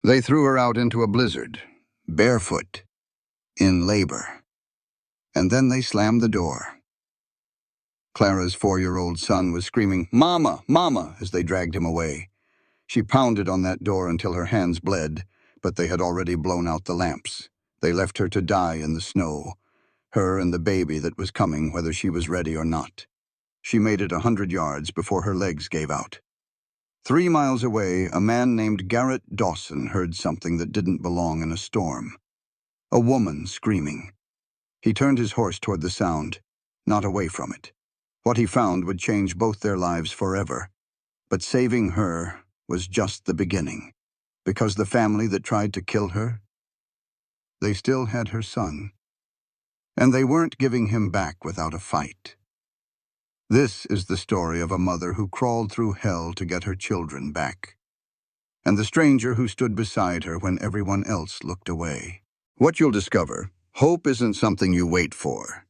They threw her out into a blizzard, barefoot, in labor. And then they slammed the door. Clara's 4-year-old son was screaming, "Mama, Mama," as they dragged him away. She pounded on that door until her hands bled, but they had already blown out the lamps. They left her to die in the snow, her and the baby that was coming whether she was ready or not. She made it 100 yards before her legs gave out. 3 miles away, a man named Garrett Dawson heard something that didn't belong in a storm. A woman screaming. He turned his horse toward the sound, not away from it. What he found would change both their lives forever. But saving her was just the beginning, because the family that tried to kill her, they still had her son, and they weren't giving him back without a fight. This is the story of a mother who crawled through hell to get her children back, and the stranger who stood beside her when everyone else looked away. What you'll discover, hope isn't something you wait for.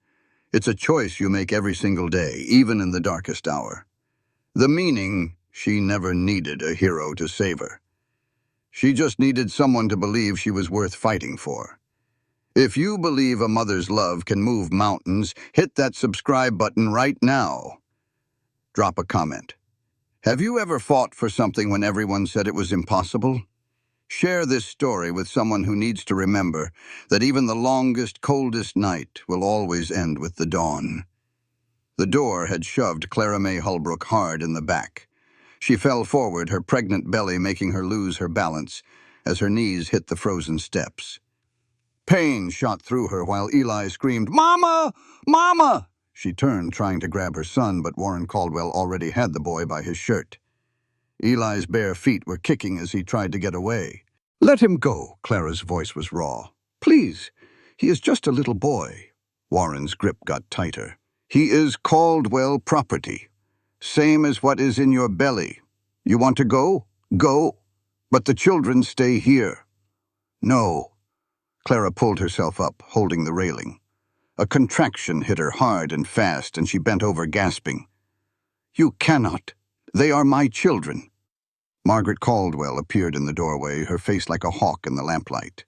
It's a choice you make every single day, even in the darkest hour. The meaning, she never needed a hero to save her. She just needed someone to believe she was worth fighting for. If you believe a mother's love can move mountains, hit that subscribe button right now. Drop a comment. Have you ever fought for something when everyone said it was impossible? Share this story with someone who needs to remember that even the longest, coldest night will always end with the dawn. The door had shoved Clara May Holbrook hard in the back. She fell forward, her pregnant belly making her lose her balance as her knees hit the frozen steps. Pain shot through her while Eli screamed, "Mama! Mama!" She turned, trying to grab her son, but Warren Caldwell already had the boy by his shirt. Eli's bare feet were kicking as he tried to get away. "Let him go," Clara's voice was raw. "Please, he is just a little boy." Warren's grip got tighter. "He is Caldwell property, same as what is in your belly. You want to go? Go. But the children stay here." "No." Clara pulled herself up, holding the railing. A contraction hit her hard and fast, and she bent over, gasping. "You cannot. They are my children." Margaret Caldwell appeared in the doorway, her face like a hawk in the lamplight.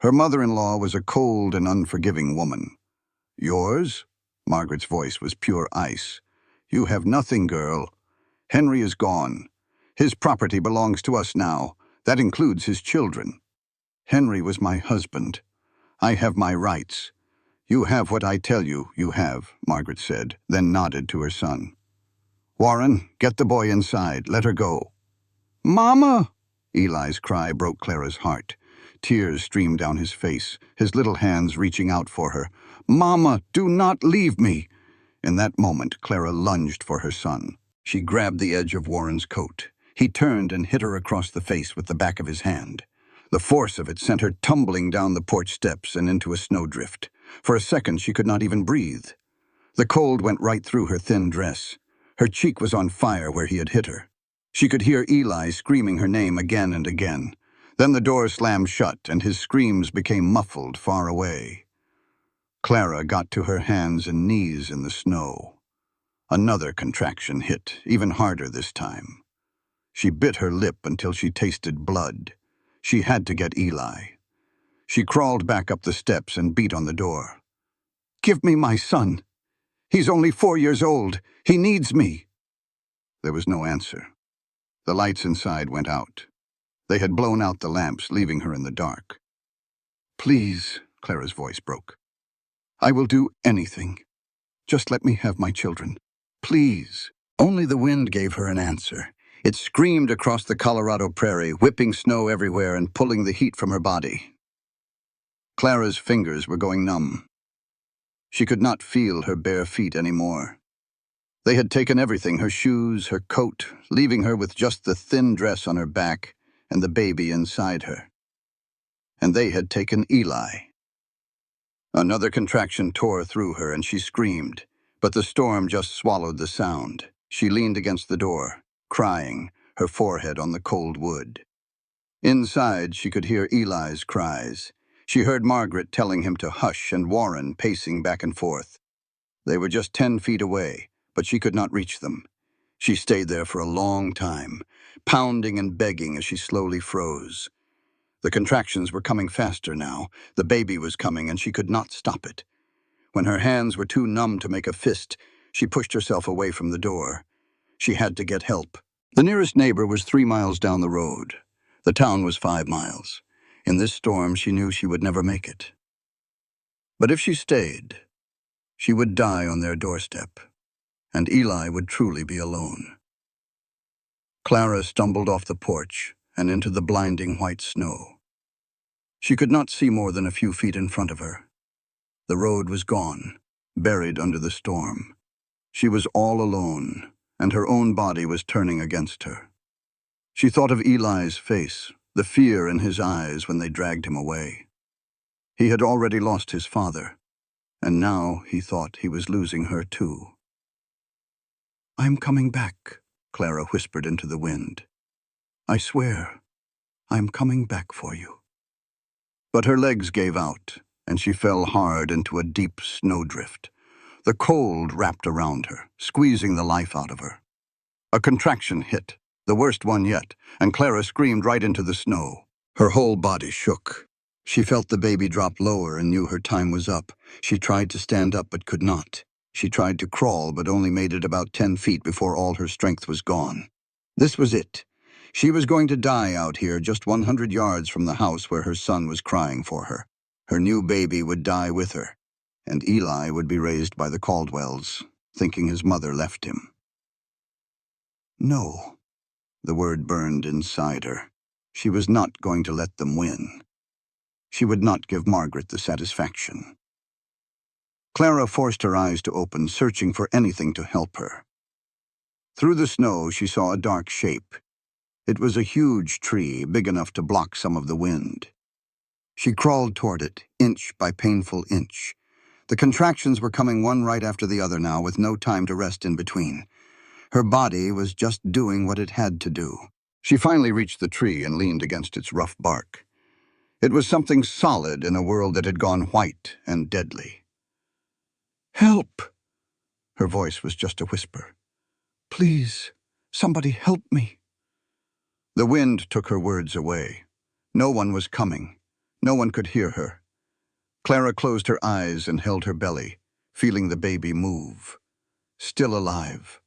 Her mother-in-law was a cold and unforgiving woman. "Yours?" Margaret's voice was pure ice. "You have nothing, girl. Henry is gone. His property belongs to us now. That includes his children. Henry was my husband. I have my rights. You have what I tell you have," Margaret said, then nodded to her son. "Warren, get the boy inside. Let her go." "Mama!" Eli's cry broke Clara's heart. Tears streamed down his face, his little hands reaching out for her. "Mama, do not leave me!" In that moment, Clara lunged for her son. She grabbed the edge of Warren's coat. He turned and hit her across the face with the back of his hand. The force of it sent her tumbling down the porch steps and into a snowdrift. For a second, she could not even breathe. The cold went right through her thin dress. Her cheek was on fire where he had hit her. She could hear Eli screaming her name again and again. Then the door slammed shut, and his screams became muffled far away. Clara got to her hands and knees in the snow. Another contraction hit, even harder this time. She bit her lip until she tasted blood. She had to get Eli. She crawled back up the steps and beat on the door. "Give me my son. He's only 4 years old. He needs me." There was no answer. The lights inside went out. They had blown out the lamps, leaving her in the dark. "Please," Clara's voice broke. "I will do anything. Just let me have my children. Please." Only the wind gave her an answer. It screamed across the Colorado prairie, whipping snow everywhere and pulling the heat from her body. Clara's fingers were going numb. She could not feel her bare feet anymore. They had taken everything, her shoes, her coat, leaving her with just the thin dress on her back and the baby inside her. And they had taken Eli. Another contraction tore through her and she screamed, but the storm just swallowed the sound. She leaned against the door, crying, her forehead on the cold wood. Inside, she could hear Eli's cries. She heard Margaret telling him to hush and Warren pacing back and forth. They were just 10 feet away, but she could not reach them. She stayed there for a long time, pounding and begging as she slowly froze. The contractions were coming faster now. The baby was coming, and she could not stop it. When her hands were too numb to make a fist, she pushed herself away from the door. She had to get help. The nearest neighbor was 3 miles down the road. The town was 5 miles. In this storm, she knew she would never make it. But if she stayed, she would die on their doorstep, and Eli would truly be alone. Clara stumbled off the porch and into the blinding white snow. She could not see more than a few feet in front of her. The road was gone, buried under the storm. She was all alone, and her own body was turning against her. She thought of Eli's face, the fear in his eyes when they dragged him away. He had already lost his father, and now he thought he was losing her too. "I'm coming back," Clara whispered into the wind. "I swear, I'm coming back for you." But her legs gave out, and she fell hard into a deep snowdrift. The cold wrapped around her, squeezing the life out of her. A contraction hit, the worst one yet, and Clara screamed right into the snow. Her whole body shook. She felt the baby drop lower and knew her time was up. She tried to stand up but could not. She tried to crawl but only made it about 10 feet before all her strength was gone. This was it. She was going to die out here just 100 yards from the house where her son was crying for her. Her new baby would die with her, and Eli would be raised by the Caldwells, thinking his mother left him. No. The word burned inside her. She was not going to let them win. She would not give Margaret the satisfaction. Clara forced her eyes to open, searching for anything to help her. Through the snow, she saw a dark shape. It was a huge tree, big enough to block some of the wind. She crawled toward it, inch by painful inch. The contractions were coming one right after the other now, with no time to rest in between. Her body was just doing what it had to do. She finally reached the tree and leaned against its rough bark. It was something solid in a world that had gone white and deadly. "Help!" Her voice was just a whisper. "Please, somebody help me." The wind took her words away. No one was coming. No one could hear her. Clara closed her eyes and held her belly, feeling the baby move. Still alive.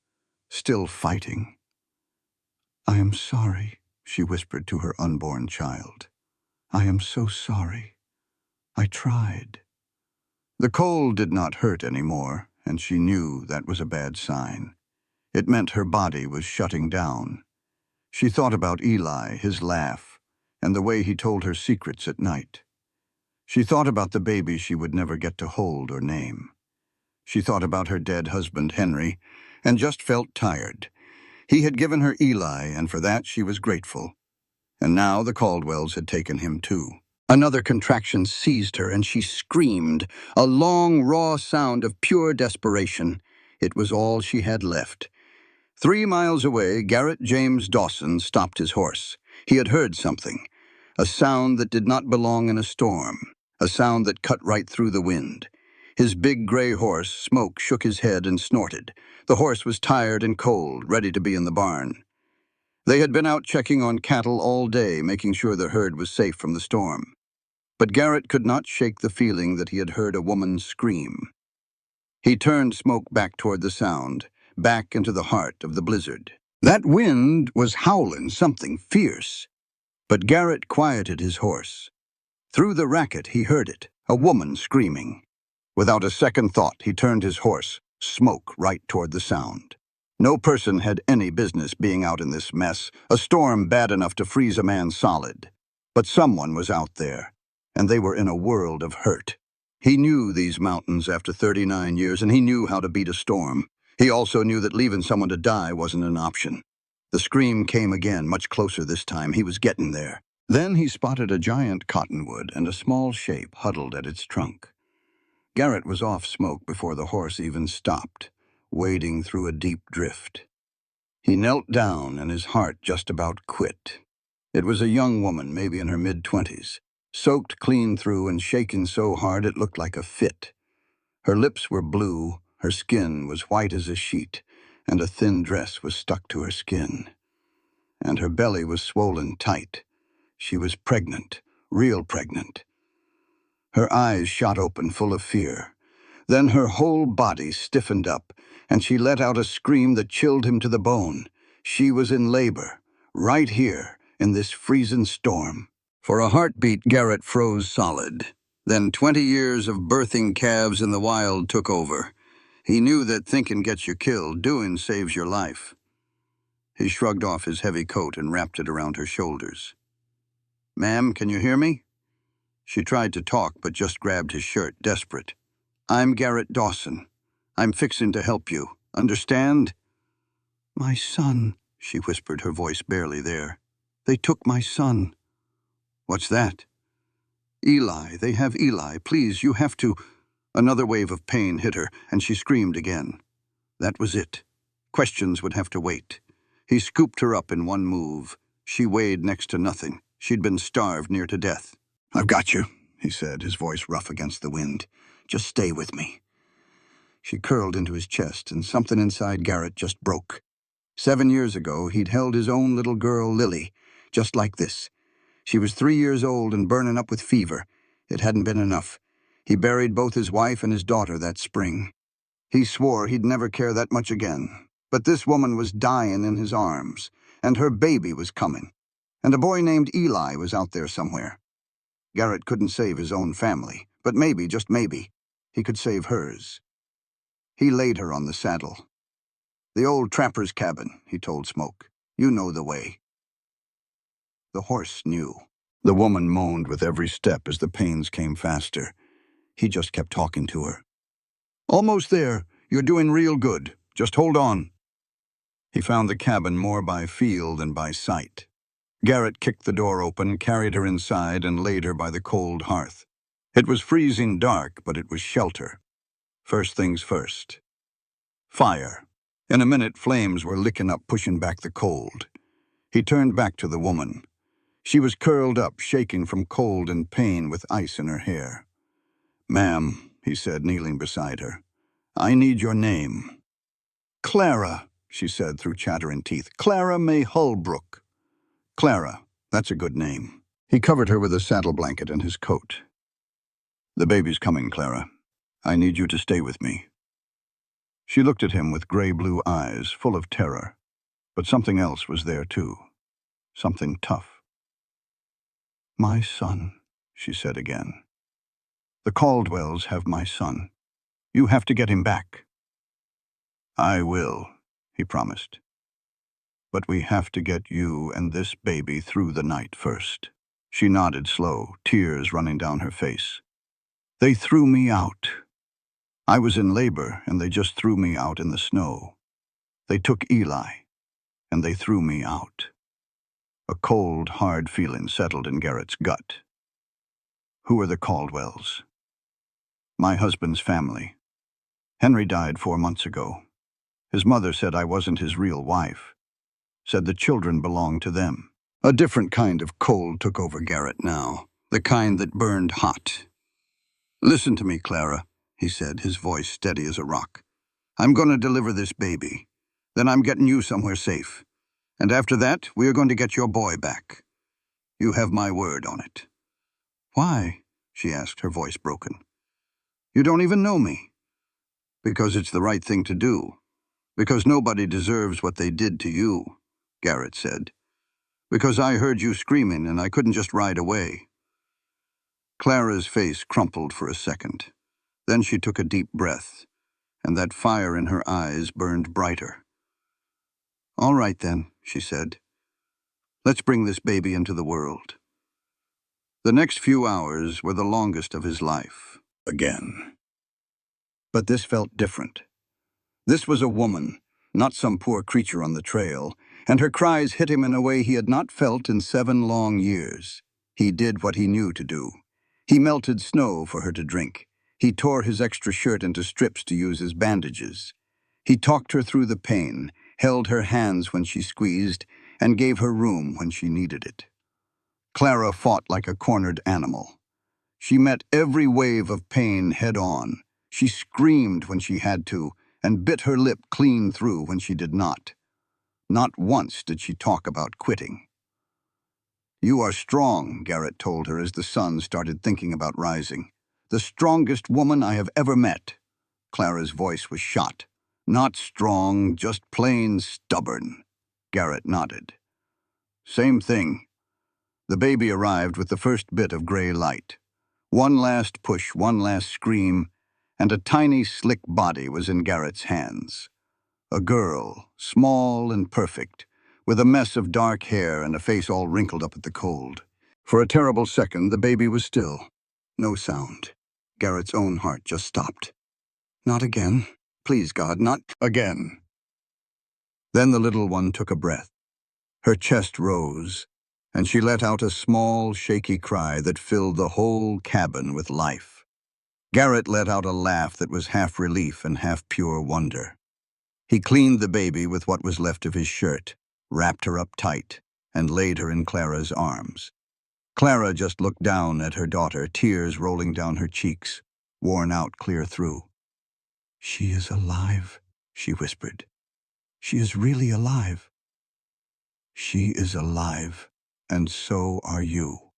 Still fighting. "I am sorry," she whispered to her unborn child. "I am so sorry. I tried." The cold did not hurt anymore, and she knew that was a bad sign. It meant her body was shutting down. She thought about Eli, his laugh, and the way he told her secrets at night. She thought about the baby she would never get to hold or name. She thought about her dead husband, Henry, and just felt tired. He had given her Eli, and for that she was grateful. And now the Caldwells had taken him too. Another contraction seized her, and she screamed, a long, raw sound of pure desperation. It was all she had left. 3 miles away, Garrett James Dawson stopped his horse. He had heard something, a sound that did not belong in a storm, a sound that cut right through the wind. His big gray horse, Smoke, shook his head and snorted. The horse was tired and cold, ready to be in the barn. They had been out checking on cattle all day, making sure the herd was safe from the storm. But Garrett could not shake the feeling that he had heard a woman scream. He turned Smoke back toward the sound, back into the heart of the blizzard. That wind was howling something fierce. But Garrett quieted his horse. Through the racket he heard it, a woman screaming. Without a second thought, he turned his horse, Smoke, right toward the sound. No person had any business being out in this mess, a storm bad enough to freeze a man solid. But someone was out there, and they were in a world of hurt. He knew these mountains after 39 years, and he knew how to beat a storm. He also knew that leaving someone to die wasn't an option. The scream came again, much closer this time. He was getting there. Then he spotted a giant cottonwood and a small shape huddled at its trunk. Garrett was off Smoke before the horse even stopped, wading through a deep drift. He knelt down, and his heart just about quit. It was a young woman, maybe in her mid-20s, soaked clean through and shaken so hard it looked like a fit. Her lips were blue, her skin was white as a sheet, and a thin dress was stuck to her skin. And her belly was swollen tight. She was pregnant, real pregnant. Her eyes shot open, full of fear. Then her whole body stiffened up, and she let out a scream that chilled him to the bone. She was in labor, right here, in this freezing storm. For a heartbeat, Garrett froze solid. Then 20 years of birthing calves in the wild took over. He knew that thinking gets you killed, doing saves your life. He shrugged off his heavy coat and wrapped it around her shoulders. "Ma'am, can you hear me?" She tried to talk, but just grabbed his shirt, desperate. "I'm Garrett Dawson. I'm fixing to help you. Understand?" "My son," she whispered, her voice barely there. "They took my son." "What's that?" "Eli. They have Eli. Please, you have to—" Another wave of pain hit her, and she screamed again. That was it. Questions would have to wait. He scooped her up in one move. She weighed next to nothing. She'd been starved near to death. "I've got you," he said, his voice rough against the wind. "Just stay with me." She curled into his chest, and something inside Garrett just broke. 7 years ago, he'd held his own little girl, Lily, just like this. She was 3 years old and burning up with fever. It hadn't been enough. He buried both his wife and his daughter that spring. He swore he'd never care that much again. But this woman was dying in his arms, and her baby was coming. And a boy named Eli was out there somewhere. Garrett couldn't save his own family, but maybe, just maybe, he could save hers. He laid her on the saddle. "The old trapper's cabin," he told Smoke. "You know the way." The horse knew. The woman moaned with every step as the pains came faster. He just kept talking to her. "Almost there. You're doing real good. Just hold on." He found the cabin more by feel than by sight. Garrett kicked the door open, carried her inside, and laid her by the cold hearth. It was freezing dark, but it was shelter. First things first. Fire. In a minute, flames were licking up, pushing back the cold. He turned back to the woman. She was curled up, shaking from cold and pain with ice in her hair. "Ma'am," he said, kneeling beside her, "I need your name." "Clara," she said through chattering teeth. "Clara May Holbrook." "Clara, that's a good name." He covered her with a saddle blanket and his coat. "The baby's coming, Clara. I need you to stay with me." She looked at him with gray-blue eyes, full of terror. But something else was there, too. Something tough. "My son," she said again. "The Caldwells have my son. You have to get him back." "I will," he promised. "But we have to get you and this baby through the night first." She nodded slow, tears running down her face. "They threw me out. I was in labor, and they just threw me out in the snow. They took Eli, and they threw me out." A cold, hard feeling settled in Garrett's gut. "Who are the Caldwells?" "My husband's family. Henry died 4 months ago. His mother said I wasn't his real wife. Said the children belonged to them." A different kind of cold took over Garrett now, the kind that burned hot. "Listen to me, Clara," he said, his voice steady as a rock. "I'm going to deliver this baby. Then I'm getting you somewhere safe. And after that, we are going to get your boy back. You have my word on it." "Why?" she asked, her voice broken. "You don't even know me." "Because it's the right thing to do. Because nobody deserves what they did to you," Garrett said. "Because I heard you screaming and I couldn't just ride away." Clara's face crumpled for a second. Then she took a deep breath, and that fire in her eyes burned brighter. "All right then," she said. "Let's bring this baby into the world." The next few hours were the longest of his life, again. But this felt different. This was a woman, not some poor creature on the trail, and her cries hit him in a way he had not felt in 7 long years. He did what he knew to do. He melted snow for her to drink. He tore his extra shirt into strips to use as bandages. He talked her through the pain, held her hands when she squeezed, and gave her room when she needed it. Clara fought like a cornered animal. She met every wave of pain head-on. She screamed when she had to, and bit her lip clean through when she did not. Not once did she talk about quitting. "You are strong," Garrett told her as the sun started thinking about rising. "The strongest woman I have ever met." Clara's voice was shot. "Not strong, just plain stubborn." Garrett nodded. "Same thing." The baby arrived with the first bit of gray light. One last push, one last scream, and a tiny, slick body was in Garrett's hands. A girl, small and perfect, with a mess of dark hair and a face all wrinkled up at the cold. For a terrible second, the baby was still. No sound. Garrett's own heart just stopped. "Not again. Please, God, not again." Then the little one took a breath. Her chest rose, and she let out a small, shaky cry that filled the whole cabin with life. Garrett let out a laugh that was half relief and half pure wonder. He cleaned the baby with what was left of his shirt, wrapped her up tight, and laid her in Clara's arms. Clara just looked down at her daughter, tears rolling down her cheeks, worn out clear through. "She is alive," she whispered. "She is really alive." "She is alive, and so are you."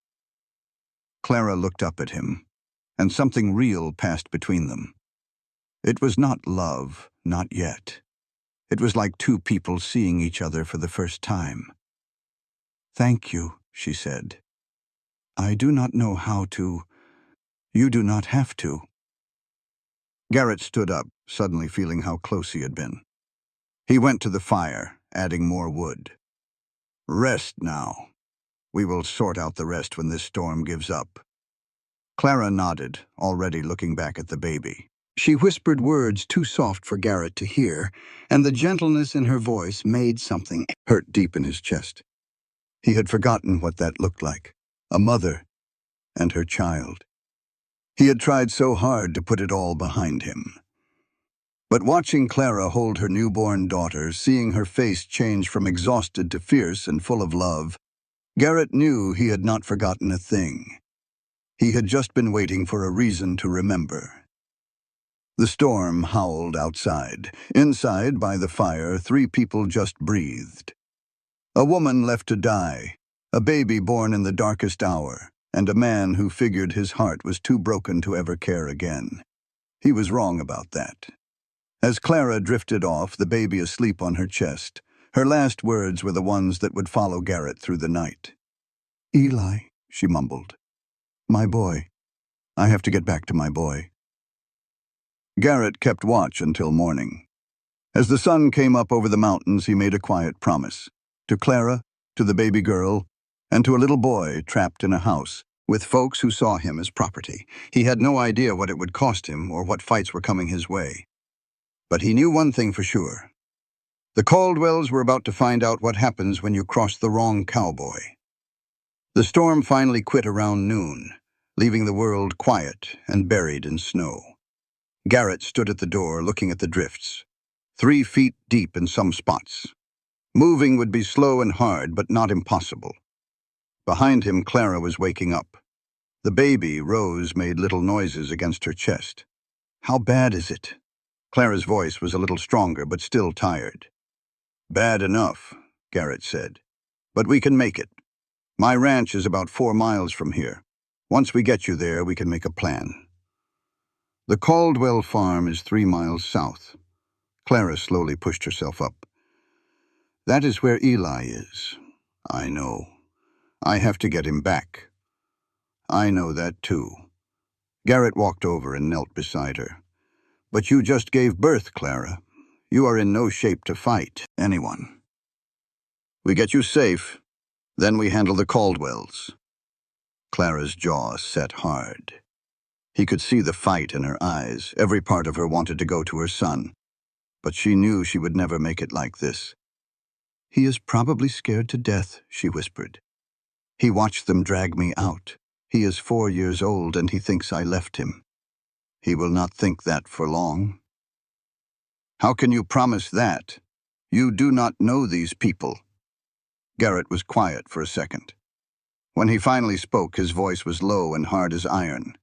Clara looked up at him, and something real passed between them. It was not love, not yet. It was like two people seeing each other for the first time. "Thank you," she said. "I do not know how to. You do not have to." Garrett stood up, suddenly feeling how close he had been. He went to the fire, adding more wood. "Rest now. We will sort out the rest when this storm gives up." Clara nodded, already looking back at the baby. She whispered words too soft for Garrett to hear, and the gentleness in her voice made something hurt deep in his chest. He had forgotten what that looked like. A mother and her child. He had tried so hard to put it all behind him. But watching Clara hold her newborn daughter, seeing her face change from exhausted to fierce and full of love, Garrett knew he had not forgotten a thing. He had just been waiting for a reason to remember. The storm howled outside. Inside, by the fire, 3 people just breathed. A woman left to die, a baby born in the darkest hour, and a man who figured his heart was too broken to ever care again. He was wrong about that. As Clara drifted off, the baby asleep on her chest, her last words were the ones that would follow Garrett through the night. "Eli," she mumbled. "My boy. I have to get back to my boy." Garrett kept watch until morning. As the sun came up over the mountains, he made a quiet promise. To Clara, to the baby girl, and to a little boy trapped in a house, with folks who saw him as property. He had no idea what it would cost him or what fights were coming his way. But he knew one thing for sure. The Caldwells were about to find out what happens when you cross the wrong cowboy. The storm finally quit around noon, leaving the world quiet and buried in snow. Garrett stood at the door looking at the drifts, 3 feet deep in some spots. Moving would be slow and hard, but not impossible. Behind him, Clara was waking up. The baby, Rose, made little noises against her chest. "How bad is it?" Clara's voice was a little stronger, but still tired. "Bad enough," Garrett said. "But we can make it. My ranch is about 4 miles from here. Once we get you there, we can make a plan." The Caldwell farm is 3 miles south. Clara slowly pushed herself up. "That is where Eli is." "I know. I have to get him back." "I know that too." Garrett walked over and knelt beside her. "But you just gave birth, Clara. You are in no shape to fight anyone. We get you safe, then we handle the Caldwells." Clara's jaw set hard. He could see the fight in her eyes. Every part of her wanted to go to her son. But she knew she would never make it like this. "He is probably scared to death," she whispered. "He watched them drag me out. He is 4 years old and he thinks I left him. He will not think that for long." "How can you promise that? You do not know these people." Garrett was quiet for a second. When he finally spoke, his voice was low and hard as iron.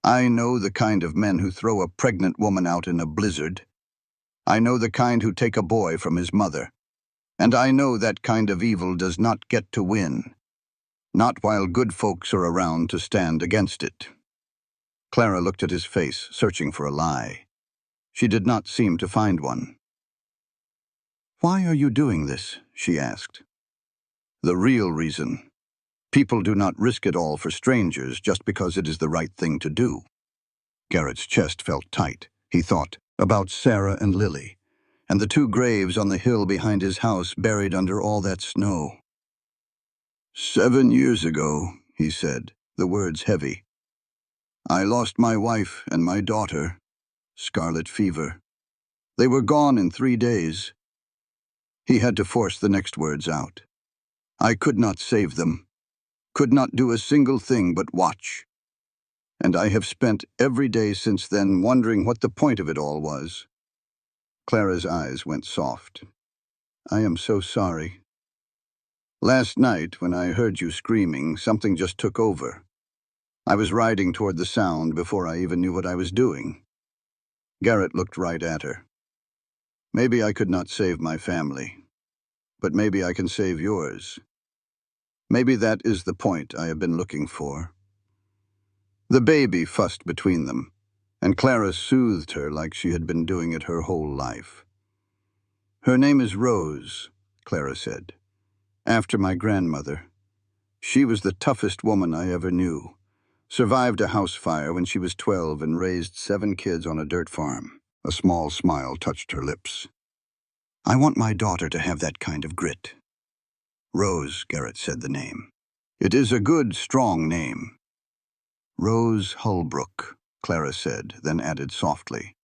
"I know the kind of men who throw a pregnant woman out in a blizzard. I know the kind who take a boy from his mother. And I know that kind of evil does not get to win. Not while good folks are around to stand against it. Clara looked at his face, searching for a lie. She did not seem to find one. "Why are you doing this?" she asked. "The real reason. People do not risk it all for strangers just because it is the right thing to do." Garrett's chest felt tight. He thought about Sarah and Lily, and the 2 graves on the hill behind his house buried under all that snow. "7 years ago," he said, the words heavy. "I lost my wife and my daughter. Scarlet fever. They were gone in 3 days." He had to force the next words out. "I could not save them. Could not do a single thing but watch. And I have spent every day since then wondering what the point of it all was." Clara's eyes went soft. "I am so sorry. Last night, when I heard you screaming, something just took over. I was riding toward the sound before I even knew what I was doing." Garrett looked right at her. "Maybe I could not save my family, but maybe I can save yours. Maybe that is the point I have been looking for." The baby fussed between them, and Clara soothed her like she had been doing it her whole life. "Her name is Rose," Clara said, "after my grandmother. She was the toughest woman I ever knew. Survived a house fire when she was 12 and raised 7 kids on a dirt farm." A small smile touched her lips. "I want my daughter to have that kind of grit." "Rose," Garrett said the name. "It is a good, strong name." "Rose Holbrook," Clara said, then added softly,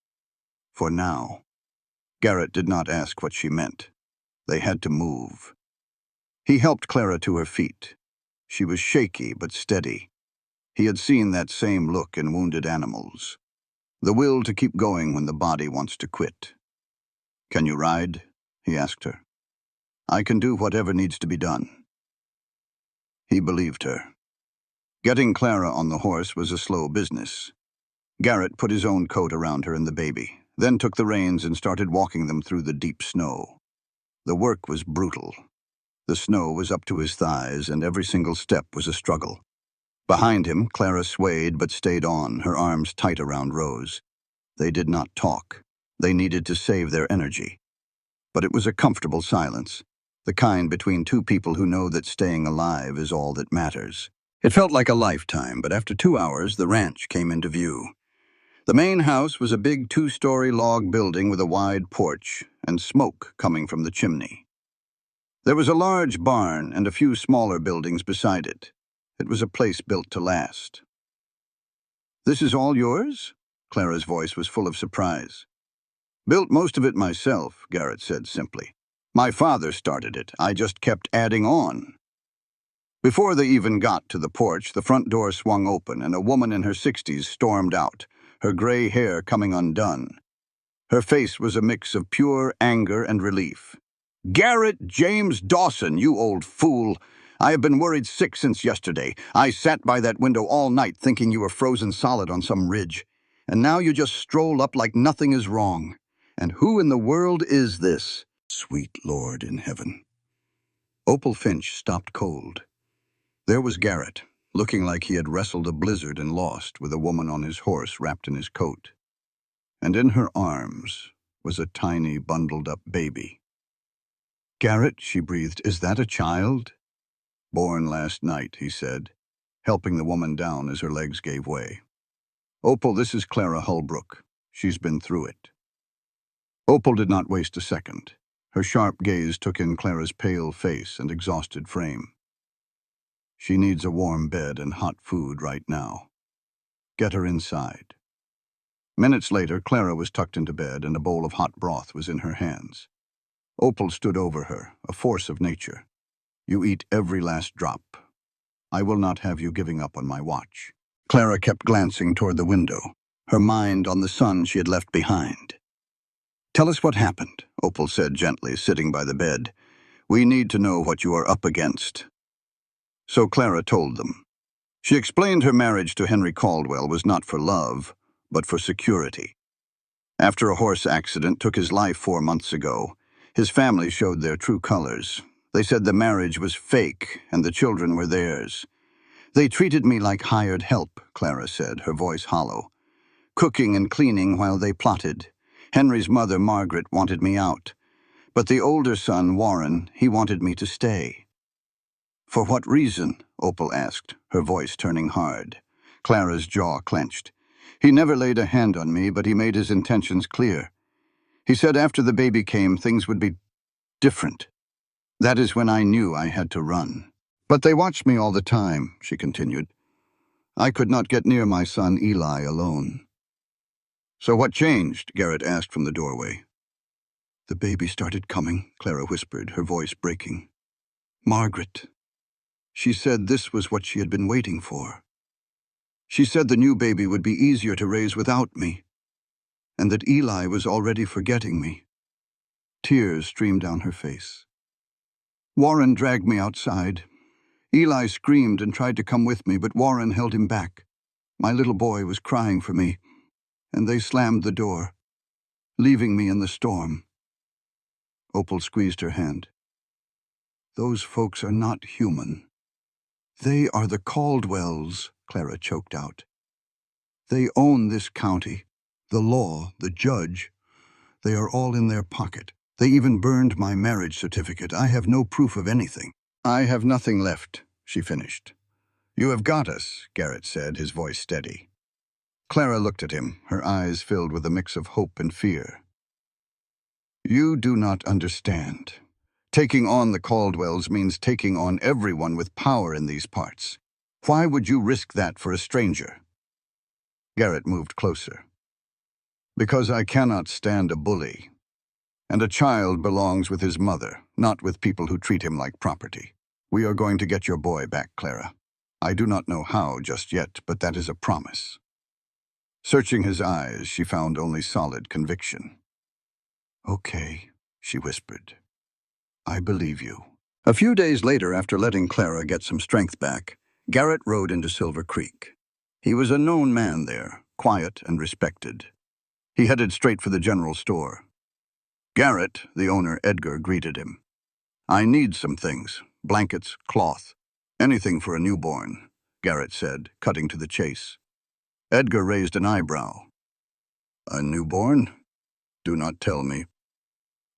"For now." Garrett did not ask what she meant. They had to move. He helped Clara to her feet. She was shaky but steady. He had seen that same look in wounded animals. The will to keep going when the body wants to quit. "Can you ride?" he asked her. "I can do whatever needs to be done." He believed her. Getting Clara on the horse was a slow business. Garrett put his own coat around her and the baby, then took the reins and started walking them through the deep snow. The work was brutal. The snow was up to his thighs, and every single step was a struggle. Behind him, Clara swayed but stayed on, her arms tight around Rose. They did not talk. They needed to save their energy. But it was a comfortable silence, the kind between 2 people who know that staying alive is all that matters. It felt like a lifetime, but after 2 hours, the ranch came into view. The main house was a big 2-story log building with a wide porch and smoke coming from the chimney. There was a large barn and a few smaller buildings beside it. It was a place built to last. "This is all yours?" Clara's voice was full of surprise. "Built most of it myself," Garrett said simply. "My father started it. I just kept adding on." Before they even got to the porch, the front door swung open and a woman in her 60s stormed out, her gray hair coming undone. Her face was a mix of pure anger and relief. "Garrett James Dawson, you old fool! I have been worried sick since yesterday. I sat by that window all night thinking you were frozen solid on some ridge. And now you just stroll up like nothing is wrong. And who in the world is this? Sweet Lord in heaven." Opal Finch stopped cold. There was Garrett, looking like he had wrestled a blizzard and lost, with a woman on his horse wrapped in his coat. And in her arms was a tiny, bundled-up baby. "Garrett," she breathed, "is that a child?" "Born last night," he said, helping the woman down as her legs gave way. "Opal, this is Clara Holbrook. She's been through it." Opal did not waste a second. Her sharp gaze took in Clara's pale face and exhausted frame. "She needs a warm bed and hot food right now. Get her inside." Minutes later, Clara was tucked into bed and a bowl of hot broth was in her hands. Opal stood over her, a force of nature. "You eat every last drop. I will not have you giving up on my watch." Clara kept glancing toward the window, her mind on the son she had left behind. "Tell us what happened," Opal said gently, sitting by the bed. "We need to know what you are up against." So Clara told them. She explained her marriage to Henry Caldwell was not for love, but for security. After a horse accident took his life 4 months ago, his family showed their true colors. They said the marriage was fake and the children were theirs. They treated me like hired help, Clara said, her voice hollow. Cooking and cleaning while they plotted. Henry's mother, Margaret, wanted me out. But the older son, Warren, he wanted me to stay. For what reason? Opal asked, her voice turning hard. Clara's jaw clenched. He never laid a hand on me, but he made his intentions clear. He said after the baby came, things would be different. That is when I knew I had to run. But they watched me all the time, she continued. I could not get near my son Eli alone. So what changed? Garrett asked from the doorway. The baby started coming, Clara whispered, her voice breaking. Margaret. She said this was what she had been waiting for. She said the new baby would be easier to raise without me, and that Eli was already forgetting me. Tears streamed down her face. Warren dragged me outside. Eli screamed and tried to come with me, but Warren held him back. My little boy was crying for me, and they slammed the door, leaving me in the storm. Opal squeezed her hand. Those folks are not human. They are the Caldwells, Clara choked out. They own this county, the law, the judge. They are all in their pocket. They even burned my marriage certificate. I have no proof of anything. I have nothing left, she finished. You have got us, Garrett said, his voice steady. Clara looked at him, her eyes filled with a mix of hope and fear. You do not understand. Taking on the Caldwells means taking on everyone with power in these parts. Why would you risk that for a stranger? Garrett moved closer. Because I cannot stand a bully. And a child belongs with his mother, not with people who treat him like property. We are going to get your boy back, Clara. I do not know how just yet, but that is a promise. Searching his eyes, she found only solid conviction. Okay, she whispered. I believe you. A few days later, after letting Clara get some strength back, Garrett rode into Silver Creek. He was a known man there, quiet and respected. He headed straight for the general store. Garrett, the owner, Edgar, greeted him. I need some things, blankets, cloth, anything for a newborn, Garrett said, cutting to the chase. Edgar raised an eyebrow. A newborn? Do not tell me.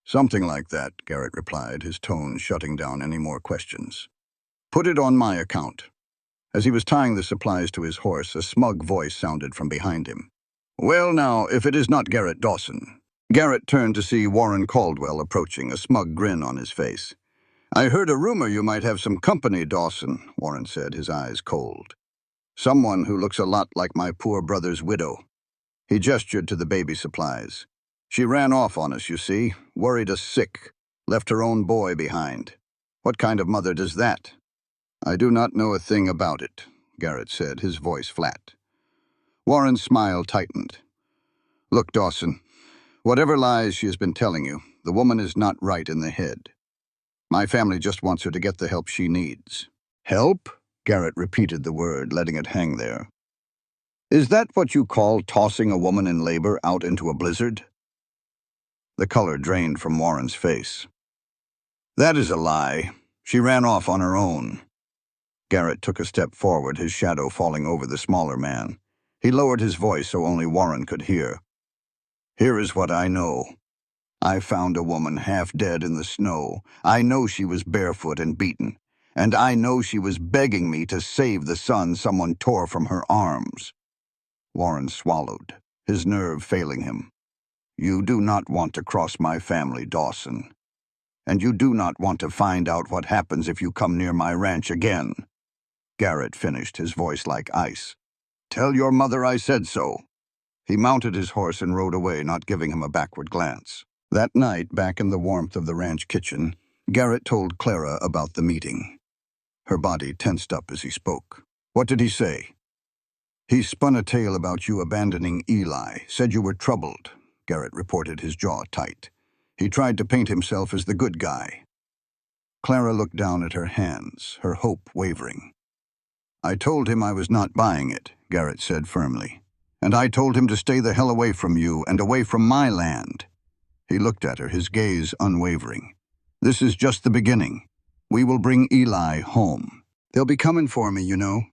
Something like that, Garrett replied, his tone shutting down any more questions. Put it on my account. As he was tying the supplies to his horse, a smug voice sounded from behind him. Well now, if it is not Garrett Dawson. Garrett turned to see Warren Caldwell approaching, a smug grin on his face. I heard a rumor you might have some company, Dawson, Warren said, his eyes cold. Someone who looks a lot like my poor brother's widow. He gestured to the baby supplies. She ran off on us, you see, worried us sick, left her own boy behind. What kind of mother does that? I do not know a thing about it, Garrett said, his voice flat. Warren's smile tightened. Look, Dawson, whatever lies she has been telling you, the woman is not right in the head. My family just wants her to get the help she needs. Help? Garrett repeated the word, letting it hang there. Is that what you call tossing a woman in labor out into a blizzard? The color drained from Warren's face. That is a lie. She ran off on her own. Garrett took a step forward, his shadow falling over the smaller man. He lowered his voice so only Warren could hear. Here is what I know. I found a woman half dead in the snow. I know she was barefoot and beaten. And I know she was begging me to save the son someone tore from her arms. Warren swallowed, his nerve failing him. You do not want to cross my family, Dawson. And you do not want to find out what happens if you come near my ranch again. Garrett finished, his voice like ice. Tell your mother I said so. He mounted his horse and rode away, not giving him a backward glance. That night, back in the warmth of the ranch kitchen, Garrett told Clara about the meeting. Her body tensed up as he spoke. What did he say? He spun a tale about you abandoning Eli, said you were troubled. Garrett reported, his jaw tight. He tried to paint himself as the good guy. Clara looked down at her hands, her hope wavering. I told him I was not buying it, Garrett said firmly. And I told him to stay the hell away from you and away from my land. He looked at her, his gaze unwavering. This is just the beginning. We will bring Eli home. They'll be coming for me, you know.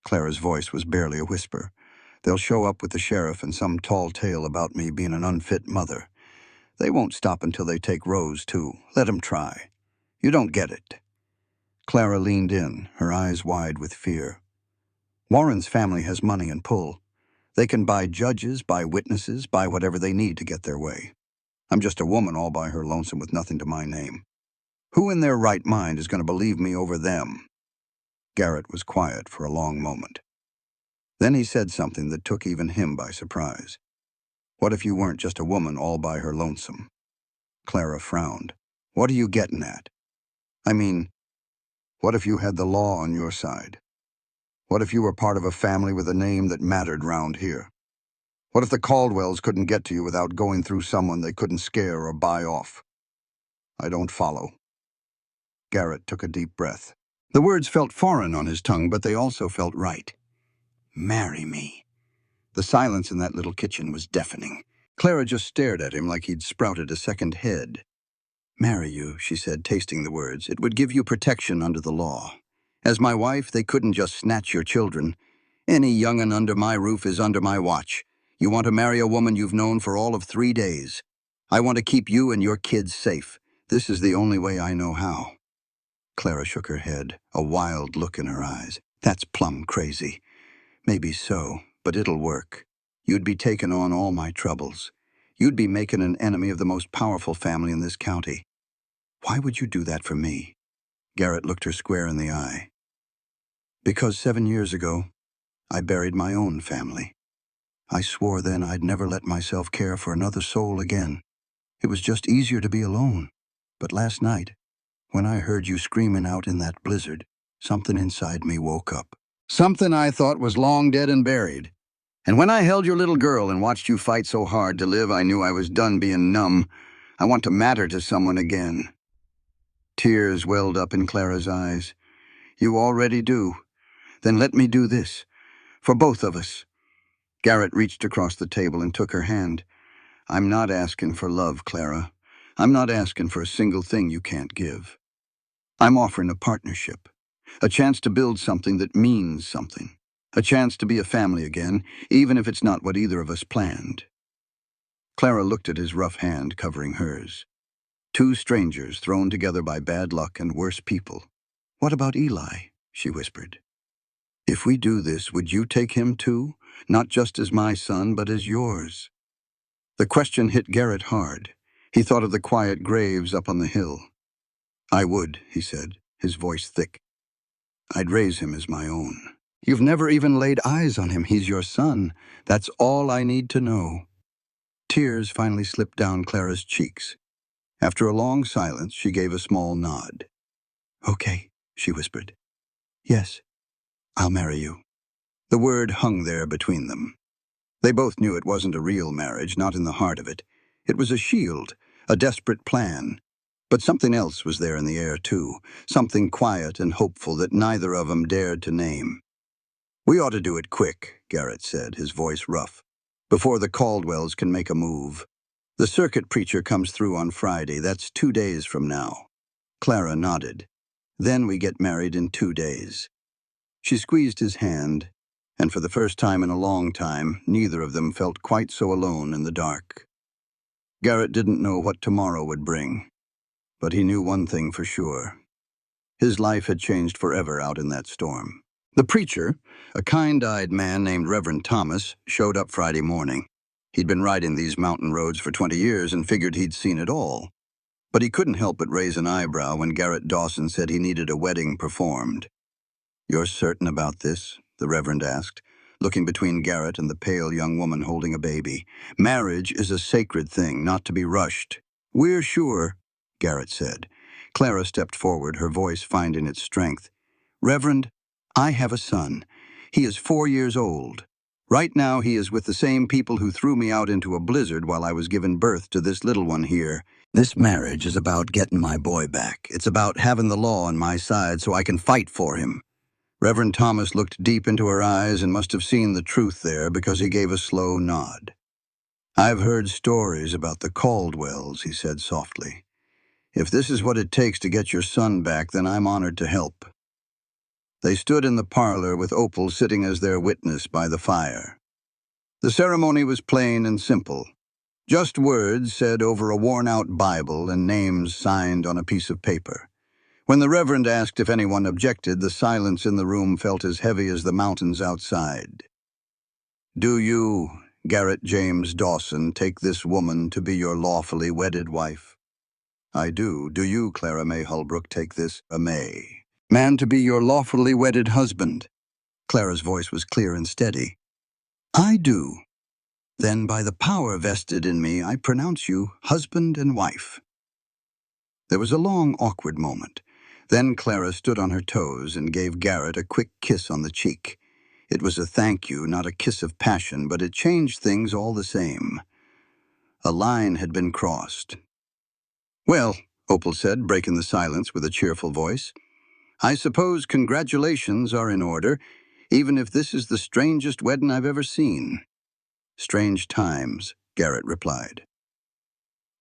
Clara's voice was barely a whisper. They'll show up with the sheriff and some tall tale about me being an unfit mother. They won't stop until they take Rose, too. Let 'em try. You don't get it. Clara leaned in, her eyes wide with fear. Warren's family has money and pull. They can buy judges, buy witnesses, buy whatever they need to get their way. I'm just a woman all by her lonesome with nothing to my name. Who in their right mind is going to believe me over them? Garrett was quiet for a long moment. Then he said something that took even him by surprise. What if you weren't just a woman all by her lonesome? Clara frowned. What are you getting at? I mean, what if you had the law on your side? What if you were part of a family with a name that mattered round here? What if the Caldwells couldn't get to you without going through someone they couldn't scare or buy off? I don't follow. Garrett took a deep breath. The words felt foreign on his tongue, but they also felt right. Marry me. The silence in that little kitchen was deafening. Clara just stared at him like he'd sprouted a second head. Marry you, she said, tasting the words. It would give you protection under the law. As my wife, they couldn't just snatch your children. Any young'un under my roof is under my watch. You want to marry a woman you've known for all of 3 days. I want to keep you and your kids safe. This is the only way I know how. Clara shook her head, a wild look in her eyes. That's plumb crazy. Maybe so, but it'll work. You'd be taking on all my troubles. You'd be making an enemy of the most powerful family in this county. Why would you do that for me? Garrett looked her square in the eye. Because 7 years ago, I buried my own family. I swore then I'd never let myself care for another soul again. It was just easier to be alone. But last night, when I heard you screaming out in that blizzard, something inside me woke up. Something I thought was long dead and buried. And when I held your little girl and watched you fight so hard to live, I knew I was done being numb. I want to matter to someone again. Tears welled up in Clara's eyes. You already do. Then let me do this. For both of us. Garrett reached across the table and took her hand. I'm not asking for love, Clara. I'm not asking for a single thing you can't give. I'm offering a partnership. A chance to build something that means something. A chance to be a family again, even if it's not what either of us planned. Clara looked at his rough hand covering hers. 2 strangers thrown together by bad luck and worse people. What about Eli? She whispered. If we do this, would you take him too? Not just as my son, but as yours. The question hit Garrett hard. He thought of the quiet graves up on the hill. I would, he said, his voice thick. I'd raise him as my own. You've never even laid eyes on him. He's your son. That's all I need to know. Tears finally slipped down Clara's cheeks. After a long silence, she gave a small nod. Okay, she whispered. Yes, I'll marry you. The word hung there between them. They both knew it wasn't a real marriage, not in the heart of it. It was a shield, a desperate plan. But something else was there in the air, too, something quiet and hopeful that neither of them dared to name. We ought to do it quick, Garrett said, his voice rough, before the Caldwells can make a move. The circuit preacher comes through on Friday. That's 2 days from now. Clara nodded. Then we get married in 2 days. She squeezed his hand, and for the first time in a long time, neither of them felt quite so alone in the dark. Garrett didn't know what tomorrow would bring, but he knew one thing for sure. His life had changed forever out in that storm. The preacher, a kind-eyed man named Reverend Thomas, showed up Friday morning. He'd been riding these mountain roads for 20 years and figured he'd seen it all. But he couldn't help but raise an eyebrow when Garrett Dawson said he needed a wedding performed. You're certain about this? The Reverend asked, looking between Garrett and the pale young woman holding a baby. Marriage is a sacred thing, not to be rushed. We're sure, Garrett said. Clara stepped forward, her voice finding its strength. Reverend, I have a son. He is 4 years old. Right now he is with the same people who threw me out into a blizzard while I was giving birth to this little one here. This marriage is about getting my boy back. It's about having the law on my side so I can fight for him. Reverend Thomas looked deep into her eyes and must have seen the truth there because he gave a slow nod. I've heard stories about the Caldwells, he said softly. If this is what it takes to get your son back, then I'm honored to help. They stood in the parlor with Opal sitting as their witness by the fire. The ceremony was plain and simple. Just words said over a worn-out Bible and names signed on a piece of paper. When the Reverend asked if anyone objected, the silence in the room felt as heavy as the mountains outside. Do you, Garrett James Dawson, take this woman to be your lawfully wedded wife? I do. Do you, Clara May Holbrook, take this, man to be your lawfully wedded husband? Clara's voice was clear and steady. I do. Then by the power vested in me, I pronounce you husband and wife. There was a long, awkward moment. Then Clara stood on her toes and gave Garrett a quick kiss on the cheek. It was a thank you, not a kiss of passion, but it changed things all the same. A line had been crossed. Well, Opal said, breaking the silence with a cheerful voice, I suppose congratulations are in order, even if this is the strangest wedding I've ever seen. Strange times, Garrett replied.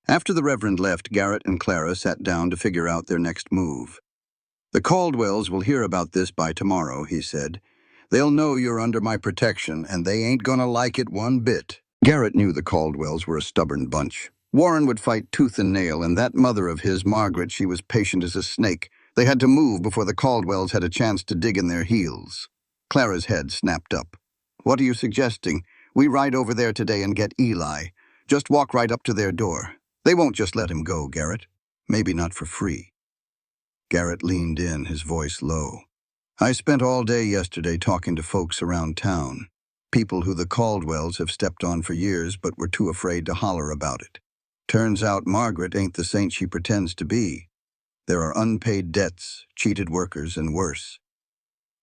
After the Reverend left, Garrett and Clara sat down to figure out their next move. The Caldwells will hear about this by tomorrow, he said. They'll know you're under my protection, and they ain't gonna like it one bit. Garrett knew the Caldwells were a stubborn bunch. Warren would fight tooth and nail, and that mother of his, Margaret, she was patient as a snake. They had to move before the Caldwells had a chance to dig in their heels. Clara's head snapped up. What are you suggesting? We ride over there today and get Eli. Just walk right up to their door. They won't just let him go, Garrett. Maybe not for free. Garrett leaned in, his voice low. I spent all day yesterday talking to folks around town. People who the Caldwells have stepped on for years but were too afraid to holler about it. Turns out Margaret ain't the saint she pretends to be. There are unpaid debts, cheated workers, and worse.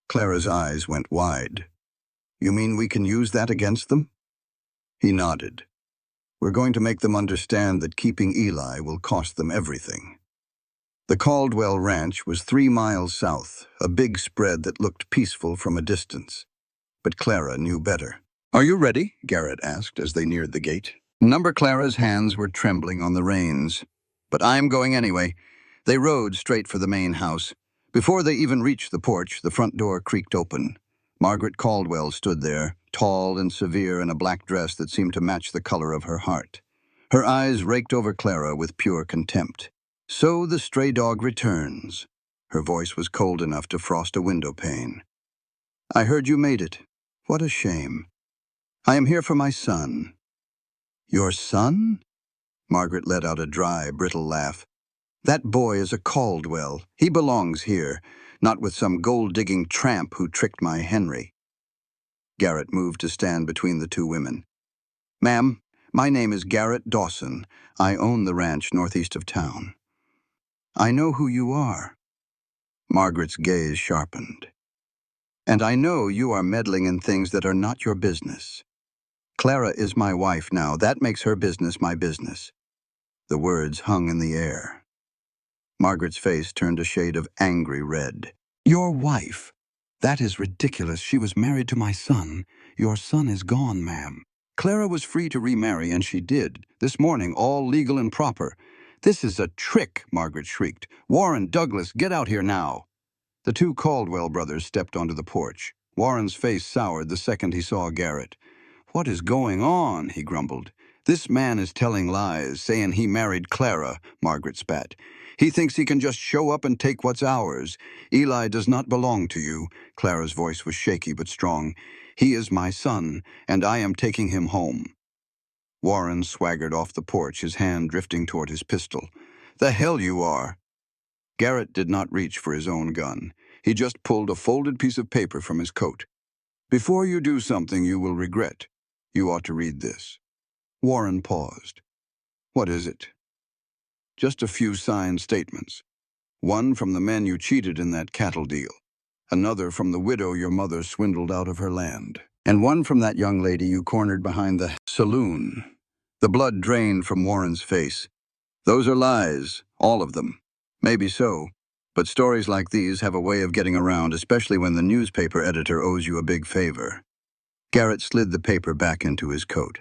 Clara's eyes went wide. You mean we can use that against them? He nodded. We're going to make them understand that keeping Eli will cost them everything. The Caldwell Ranch was 3 miles south, a big spread that looked peaceful from a distance. But Clara knew better. Are you ready? Garrett asked as they neared the gate. Clara's hands were trembling on the reins. But I'm going anyway. They rode straight for the main house. Before they even reached the porch, the front door creaked open. Margaret Caldwell stood there, tall and severe in a black dress that seemed to match the color of her heart. Her eyes raked over Clara with pure contempt. So the stray dog returns. Her voice was cold enough to frost a window pane. I heard you made it. What a shame. I am here for my son. Your son? Margaret let out a dry, brittle laugh. That boy is a Caldwell. He belongs here, not with some gold-digging tramp who tricked my Henry. Garrett moved to stand between the two women. Ma'am, my name is Garrett Dawson. I own the ranch northeast of town. I know who you are. Margaret's gaze sharpened. And I know you are meddling in things that are not your business. Clara is my wife now. That makes her business my business. The words hung in the air. Margaret's face turned a shade of angry red. Your wife? That is ridiculous. She was married to my son. Your son is gone, ma'am. Clara was free to remarry, and she did. This morning, all legal and proper. This is a trick, Margaret shrieked. Warren, Douglas, get out here now. The two Caldwell brothers stepped onto the porch. Warren's face soured the second he saw Garrett. What is going on? He grumbled. This man is telling lies, saying he married Clara, Margaret spat. He thinks he can just show up and take what's ours. Eli does not belong to you. Clara's voice was shaky but strong. He is my son, and I am taking him home. Warren swaggered off the porch, his hand drifting toward his pistol. The hell you are! Garrett did not reach for his own gun. He just pulled a folded piece of paper from his coat. Before you do something you will regret, you ought to read this. Warren paused. What is it? Just a few signed statements. One from the men you cheated in that cattle deal. Another from the widow your mother swindled out of her land. And one from that young lady you cornered behind the saloon. The blood drained from Warren's face. Those are lies, all of them. Maybe so, but stories like these have a way of getting around, especially when the newspaper editor owes you a big favor. Garrett slid the paper back into his coat.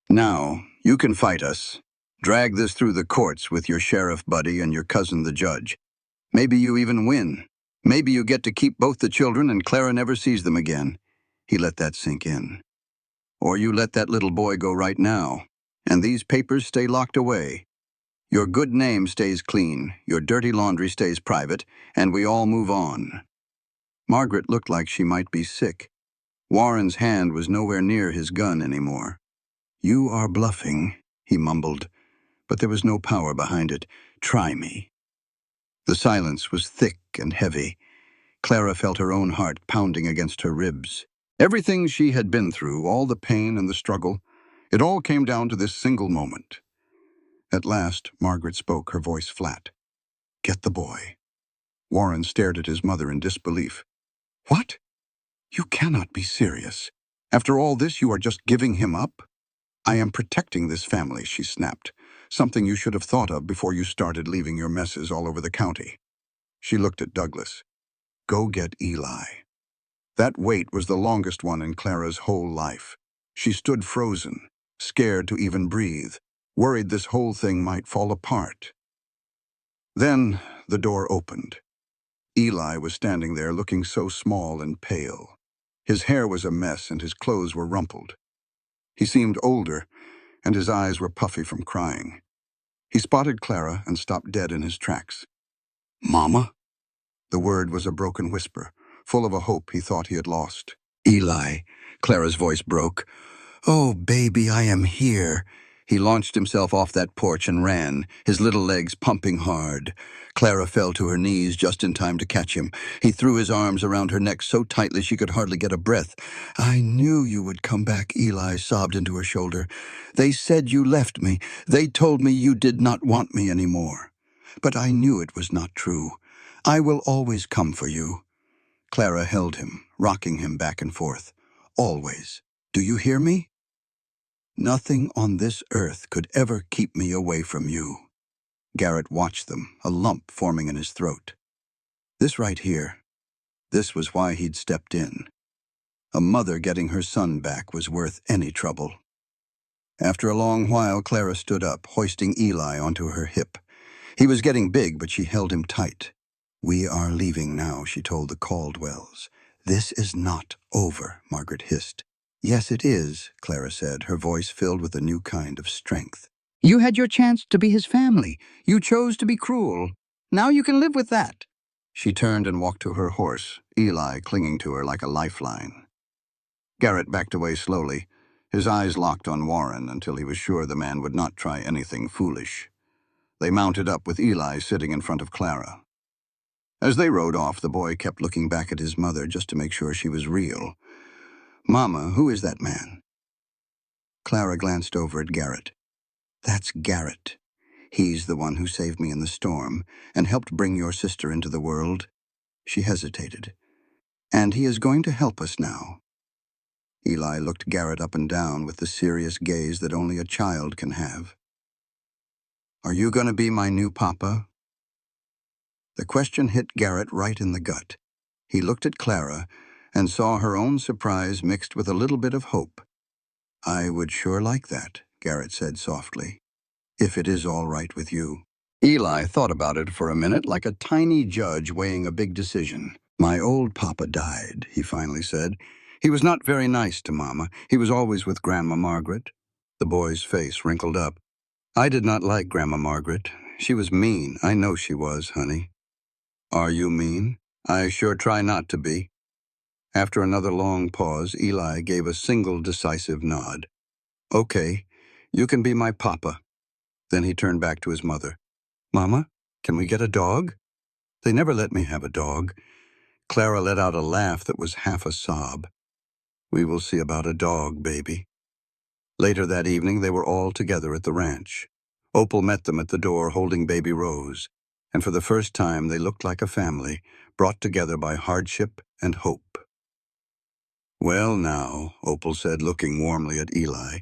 Now, you can fight us. Drag this through the courts with your sheriff buddy and your cousin the judge. Maybe you even win. Maybe you get to keep both the children and Clara never sees them again. He let that sink in. Or you let that little boy go right now, and these papers stay locked away. Your good name stays clean, your dirty laundry stays private, and we all move on. Margaret looked like she might be sick. Warren's hand was nowhere near his gun anymore. "You are bluffing," he mumbled, but there was no power behind it. "Try me." The silence was thick and heavy. Clara felt her own heart pounding against her ribs. Everything she had been through, all the pain and the struggle, it all came down to this single moment. At last, Margaret spoke, her voice flat. "Get the boy." Warren stared at his mother in disbelief. "What? You cannot be serious. After all this, you are just giving him up?" "I am protecting this family," she snapped. "Something you should have thought of before you started leaving your messes all over the county." She looked at Douglas. "Go get Eli." That wait was the longest one in Clara's whole life. She stood frozen, scared to even breathe, worried this whole thing might fall apart. Then the door opened. Eli was standing there looking so small and pale. His hair was a mess and his clothes were rumpled. He seemed older, and his eyes were puffy from crying. He spotted Clara and stopped dead in his tracks. "Mama?" The word was a broken whisper, full of a hope he thought he had lost. "Eli," Clara's voice broke. "Oh, baby, I am here." He launched himself off that porch and ran, his little legs pumping hard. Clara fell to her knees just in time to catch him. He threw his arms around her neck so tightly she could hardly get a breath. "I knew you would come back," Eli sobbed into her shoulder. "They said you left me. They told me you did not want me anymore. But I knew it was not true. I will always come for you." Clara held him, rocking him back and forth. "Always. Do you hear me? Nothing on this earth could ever keep me away from you." Garrett watched them, a lump forming in his throat. This right here, this was why he'd stepped in. A mother getting her son back was worth any trouble. After a long while, Clara stood up, hoisting Eli onto her hip. He was getting big, but she held him tight. "We are leaving now," she told the Caldwells. "This is not over," Margaret hissed. "Yes, it is," Clara said, her voice filled with a new kind of strength. "You had your chance to be his family. You chose to be cruel. Now you can live with that." She turned and walked to her horse, Eli clinging to her like a lifeline. Garrett backed away slowly, his eyes locked on Warren until he was sure the man would not try anything foolish. They mounted up with Eli sitting in front of Clara. As they rode off, the boy kept looking back at his mother just to make sure she was real. "Mama, who is that man?" Clara glanced over at Garrett. "That's Garrett. He's the one who saved me in the storm and helped bring your sister into the world." She hesitated. "And he is going to help us now." Eli looked Garrett up and down with the serious gaze that only a child can have. "Are you going to be my new papa?" The question hit Garrett right in the gut. He looked at Clara and saw her own surprise mixed with a little bit of hope. "I would sure like that," Garrett said softly, "if it is all right with you." Eli thought about it for a minute like a tiny judge weighing a big decision. "My old papa died," he finally said. "He was not very nice to Mama. He was always with Grandma Margaret." The boy's face wrinkled up. "I did not like Grandma Margaret. She was mean. I know she was, honey." "Are you mean?" "I sure try not to be." After another long pause, Eli gave a single decisive nod. "Okay, you can be my papa." Then he turned back to his mother. "Mama, can we get a dog?" "They never let me have a dog." Clara let out a laugh that was half a sob. "We will see about a dog, baby." Later that evening, they were all together at the ranch. Opal met them at the door holding baby Rose, and for the first time they looked like a family, brought together by hardship and hope. "Well now," Opal said, looking warmly at Eli,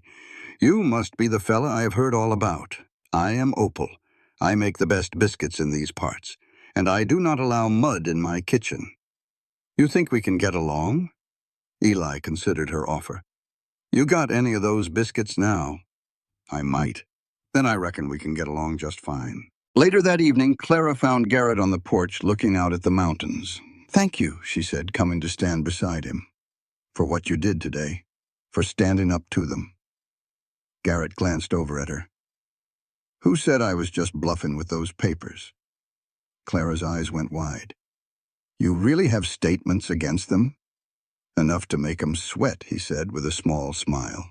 "you must be the fella I have heard all about. I am Opal. I make the best biscuits in these parts, and I do not allow mud in my kitchen. You think we can get along?" Eli considered her offer. "You got any of those biscuits now?" "I might." Then I reckon we can get along just fine. Later that evening, Clara found Garrett on the porch looking out at the mountains. "Thank you," she said, coming to stand beside him, "for what you did today, for standing up to them." Garrett glanced over at her. "Who said I was just bluffing with those papers?" Clara's eyes went wide. "You really have statements against them?" "Enough to make 'em sweat," he said with a small smile.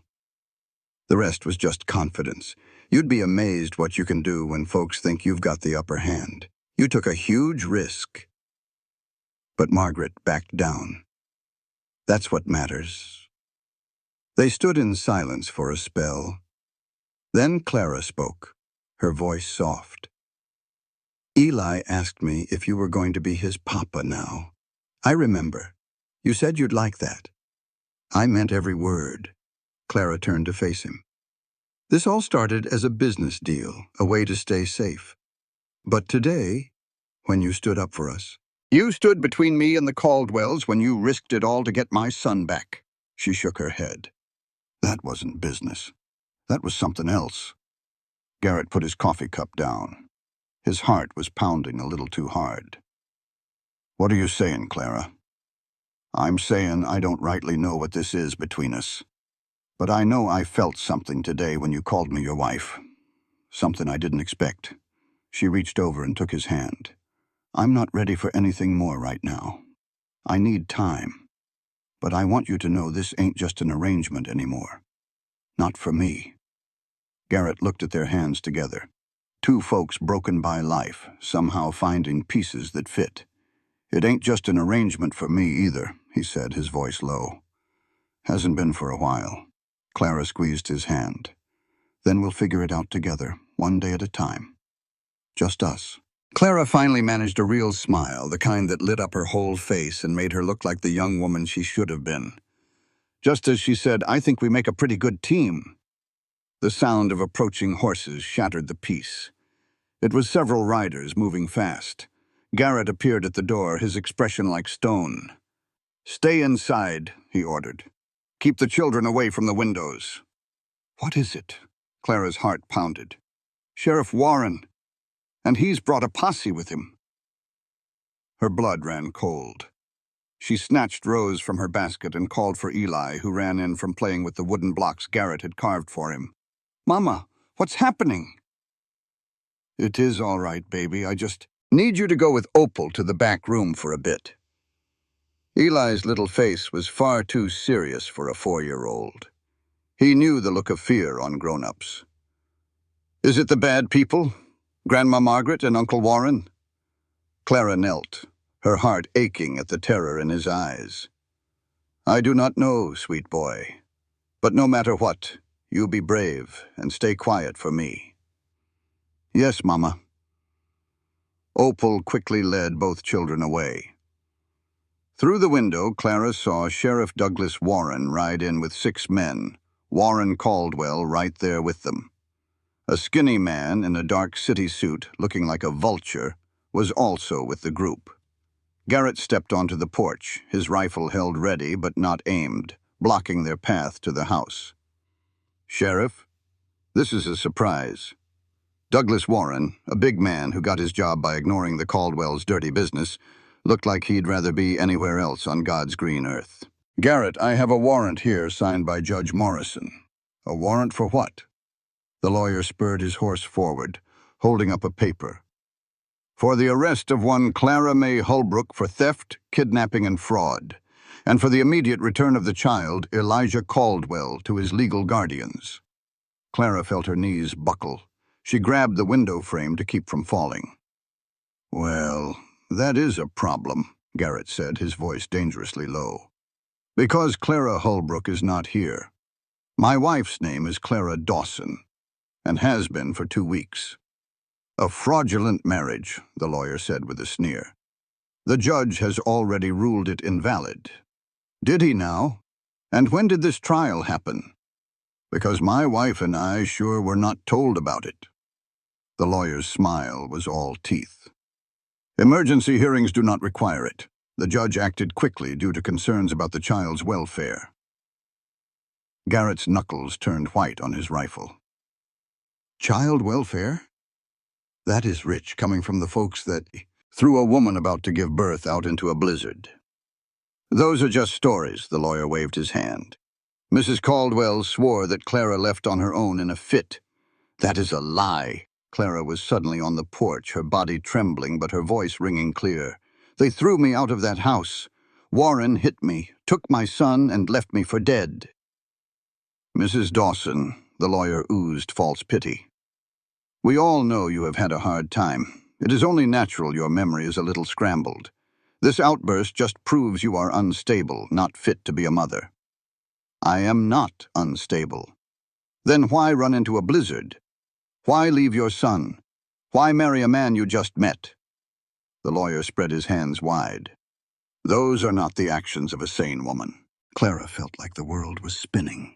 "The rest was just confidence. You'd be amazed what you can do when folks think you've got the upper hand. You took a huge risk." But Margaret backed down. "That's what matters." They stood in silence for a spell. Then Clara spoke, her voice soft. "Eli asked me if you were going to be his papa now. I remember. You said you'd like that." "I meant every word." Clara turned to face him. "This all started as a business deal, a way to stay safe. But today, when you stood up for us, you stood between me and the Caldwells when you risked it all to get my son back." She shook her head. "That wasn't business. That was something else." Garrett put his coffee cup down. His heart was pounding a little too hard. "What are you saying, Clara?" "I'm saying I don't rightly know what this is between us. But I know I felt something today when you called me your wife. Something I didn't expect." She reached over and took his hand. "I'm not ready for anything more right now. I need time. But I want you to know this ain't just an arrangement anymore. Not for me." Garrett looked at their hands together. Two folks broken by life, somehow finding pieces that fit. "It ain't just an arrangement for me either," he said, his voice low. "Hasn't been for a while." Clara squeezed his hand. "Then we'll figure it out together, one day at a time. Just us." Clara finally managed a real smile, the kind that lit up her whole face and made her look like the young woman she should have been. Just as she said, "I think we make a pretty good team," the sound of approaching horses shattered the peace. It was several riders moving fast. Garrett appeared at the door, his expression like stone. "Stay inside," he ordered. "Keep the children away from the windows." "What is it?" Clara's heart pounded. "Sheriff Warren. And he's brought a posse with him." Her blood ran cold. She snatched Rose from her basket and called for Eli, who ran in from playing with the wooden blocks Garrett had carved for him. "Mama, what's happening?" "It is all right, baby. I just need you to go with Opal to the back room for a bit." Eli's little face was far too serious for a 4-year-old. He knew the look of fear on grown-ups. "Is it the bad people? Grandma Margaret and Uncle Warren?" Clara knelt, her heart aching at the terror in his eyes. "I do not know, sweet boy. But no matter what, you be brave and stay quiet for me." "Yes, Mama." Opal quickly led both children away. Through the window, Clara saw Sheriff Douglas Warren ride in with 6 men, Warren Caldwell right there with them. A skinny man in a dark city suit, looking like a vulture, was also with the group. Garrett stepped onto the porch, his rifle held ready but not aimed, blocking their path to the house. "Sheriff, this is a surprise." Douglas Warren, a big man who got his job by ignoring the Caldwells' dirty business, looked like he'd rather be anywhere else on God's green earth. "Garrett, I have a warrant here signed by Judge Morrison." "A warrant for what?" The lawyer spurred his horse forward, holding up a paper. "For the arrest of one Clara May Holbrook for theft, kidnapping, and fraud, and for the immediate return of the child, Elijah Caldwell, to his legal guardians." Clara felt her knees buckle. She grabbed the window frame to keep from falling. "Well, that is a problem," Garrett said, his voice dangerously low. "Because Clara Holbrook is not here. My wife's name is Clara Dawson, and has been for 2 weeks. A fraudulent marriage," the lawyer said with a sneer. "The judge has already ruled it invalid." "Did he now? And when did this trial happen?" "Because my wife and I sure were not told about it." The lawyer's smile was all teeth. "Emergency hearings do not require it. The judge acted quickly due to concerns about the child's welfare." Garrett's knuckles turned white on his rifle. Child welfare? That is rich, coming from the folks that threw a woman about to give birth out into a blizzard. Those are just stories, the lawyer waved his hand. Mrs. Caldwell swore that Clara left on her own in a fit. That is a lie. Clara was suddenly on the porch, her body trembling but her voice ringing clear. They threw me out of that house. Warren hit me, took my son, and left me for dead. Mrs. Dawson, the lawyer oozed false pity. We all know you have had a hard time. It is only natural your memory is a little scrambled. This outburst just proves you are unstable, not fit to be a mother. I am not unstable. Then why run into a blizzard? Why leave your son? Why marry a man you just met? The lawyer spread his hands wide. Those are not the actions of a sane woman. Clara felt like the world was spinning.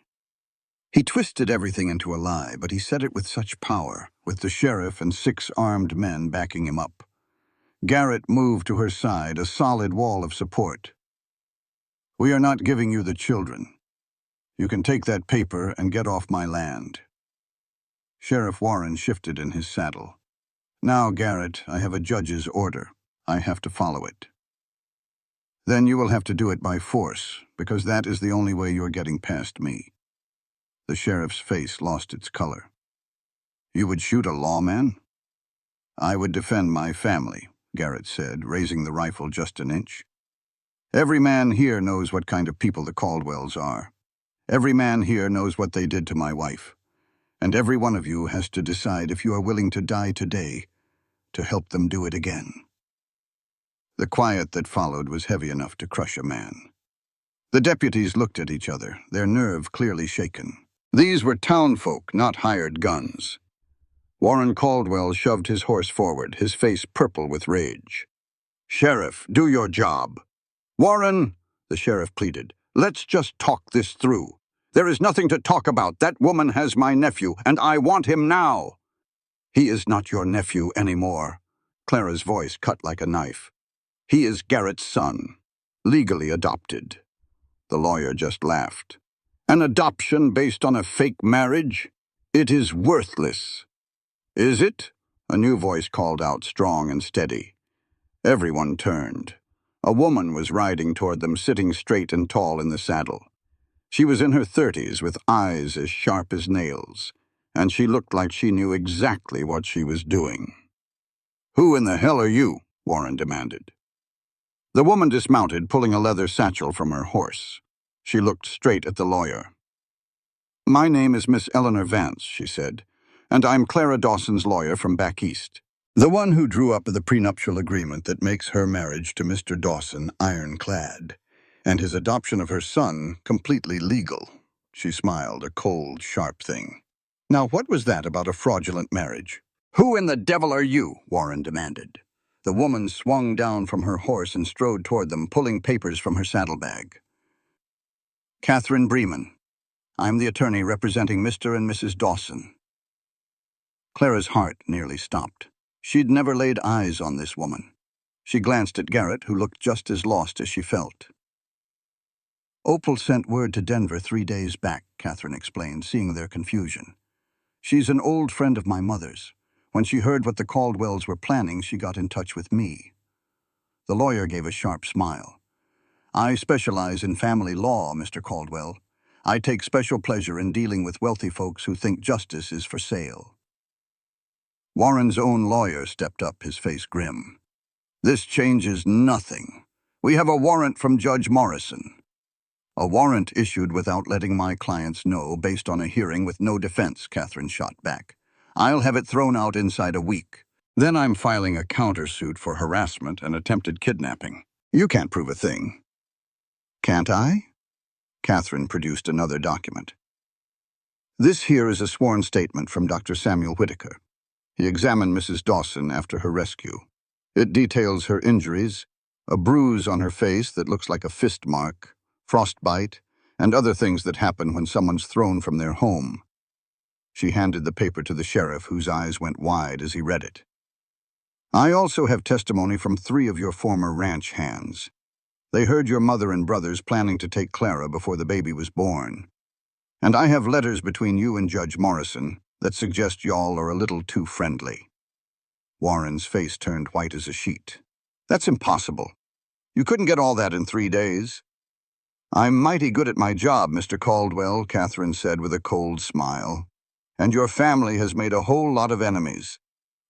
He twisted everything into a lie, but he said it with such power, with the sheriff and 6 armed men backing him up. Garrett moved to her side, a solid wall of support. We are not giving you the children. You can take that paper and get off my land. Sheriff Warren shifted in his saddle. Now, Garrett, I have a judge's order. I have to follow it. Then you will have to do it by force, because that is the only way you're getting past me. The sheriff's face lost its color. You would shoot a lawman? I would defend my family, Garrett said, raising the rifle just an inch. Every man here knows what kind of people the Caldwells are. Every man here knows what they did to my wife. And every one of you has to decide if you are willing to die today to help them do it again. The quiet that followed was heavy enough to crush a man. The deputies looked at each other, their nerve clearly shaken. These were townfolk, not hired guns. Warren Caldwell shoved his horse forward, his face purple with rage. Sheriff, do your job. Warren, the sheriff pleaded, let's just talk this through. There is nothing to talk about. That woman has my nephew, and I want him now. He is not your nephew anymore. Clara's voice cut like a knife. He is Garrett's son, legally adopted. The lawyer just laughed. An adoption based on a fake marriage? It is worthless. Is it? A new voice called out, strong and steady. Everyone turned. A woman was riding toward them, sitting straight and tall in the saddle. She was in her 30s, with eyes as sharp as nails, and she looked like she knew exactly what she was doing. Who in the hell are you? Warren demanded. The woman dismounted, pulling a leather satchel from her horse. She looked straight at the lawyer. My name is Miss Eleanor Vance, she said, and I'm Clara Dawson's lawyer from back east. The one who drew up the prenuptial agreement that makes her marriage to Mr. Dawson ironclad, and his adoption of her son completely legal. She smiled, a cold, sharp thing. Now, what was that about a fraudulent marriage? Who in the devil are you? Warren demanded. The woman swung down from her horse and strode toward them, pulling papers from her saddlebag. Catherine Bremen. I'm the attorney representing Mr. and Mrs. Dawson. Clara's heart nearly stopped. She'd never laid eyes on this woman. She glanced at Garrett, who looked just as lost as she felt. Opal sent word to Denver 3 days back, Catherine explained, seeing their confusion. She's an old friend of my mother's. When she heard what the Caldwells were planning, she got in touch with me. The lawyer gave a sharp smile. I specialize in family law, Mr. Caldwell. I take special pleasure in dealing with wealthy folks who think justice is for sale. Warren's own lawyer stepped up, his face grim. This changes nothing. We have a warrant from Judge Morrison. A warrant issued without letting my clients know, based on a hearing with no defense, Catherine shot back. I'll have it thrown out inside a week. Then I'm filing a countersuit for harassment and attempted kidnapping. You can't prove a thing. Can't I? Catherine produced another document. This here is a sworn statement from Dr. Samuel Whitaker. He examined Mrs. Dawson after her rescue. It details her injuries, a bruise on her face that looks like a fist mark, frostbite, and other things that happen when someone's thrown from their home. She handed the paper to the sheriff, whose eyes went wide as he read it. I also have testimony from 3 of your former ranch hands. They heard your mother and brothers planning to take Clara before the baby was born. And I have letters between you and Judge Morrison, that suggest y'all are a little too friendly." Warren's face turned white as a sheet. "That's impossible. You couldn't get all that in 3 days." "I'm mighty good at my job, Mr. Caldwell," Catherine said with a cold smile. "And your family has made a whole lot of enemies.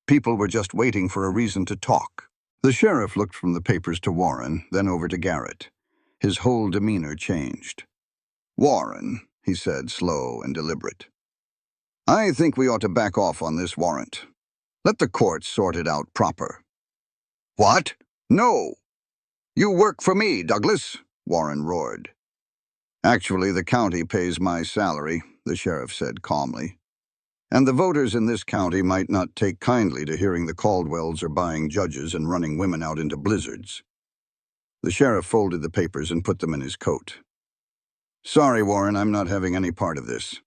People were just waiting for a reason to talk." The sheriff looked from the papers to Warren, then over to Garrett. His whole demeanor changed. "Warren," he said, slow and deliberate, "I think we ought to back off on this warrant. Let the courts sort it out proper." "What? No! You work for me, Douglas," Warren roared. "Actually, the county pays my salary," the sheriff said calmly. "And the voters in this county might not take kindly to hearing the Caldwells are buying judges and running women out into blizzards." The sheriff folded the papers and put them in his coat. "Sorry, Warren, I'm not having any part of this."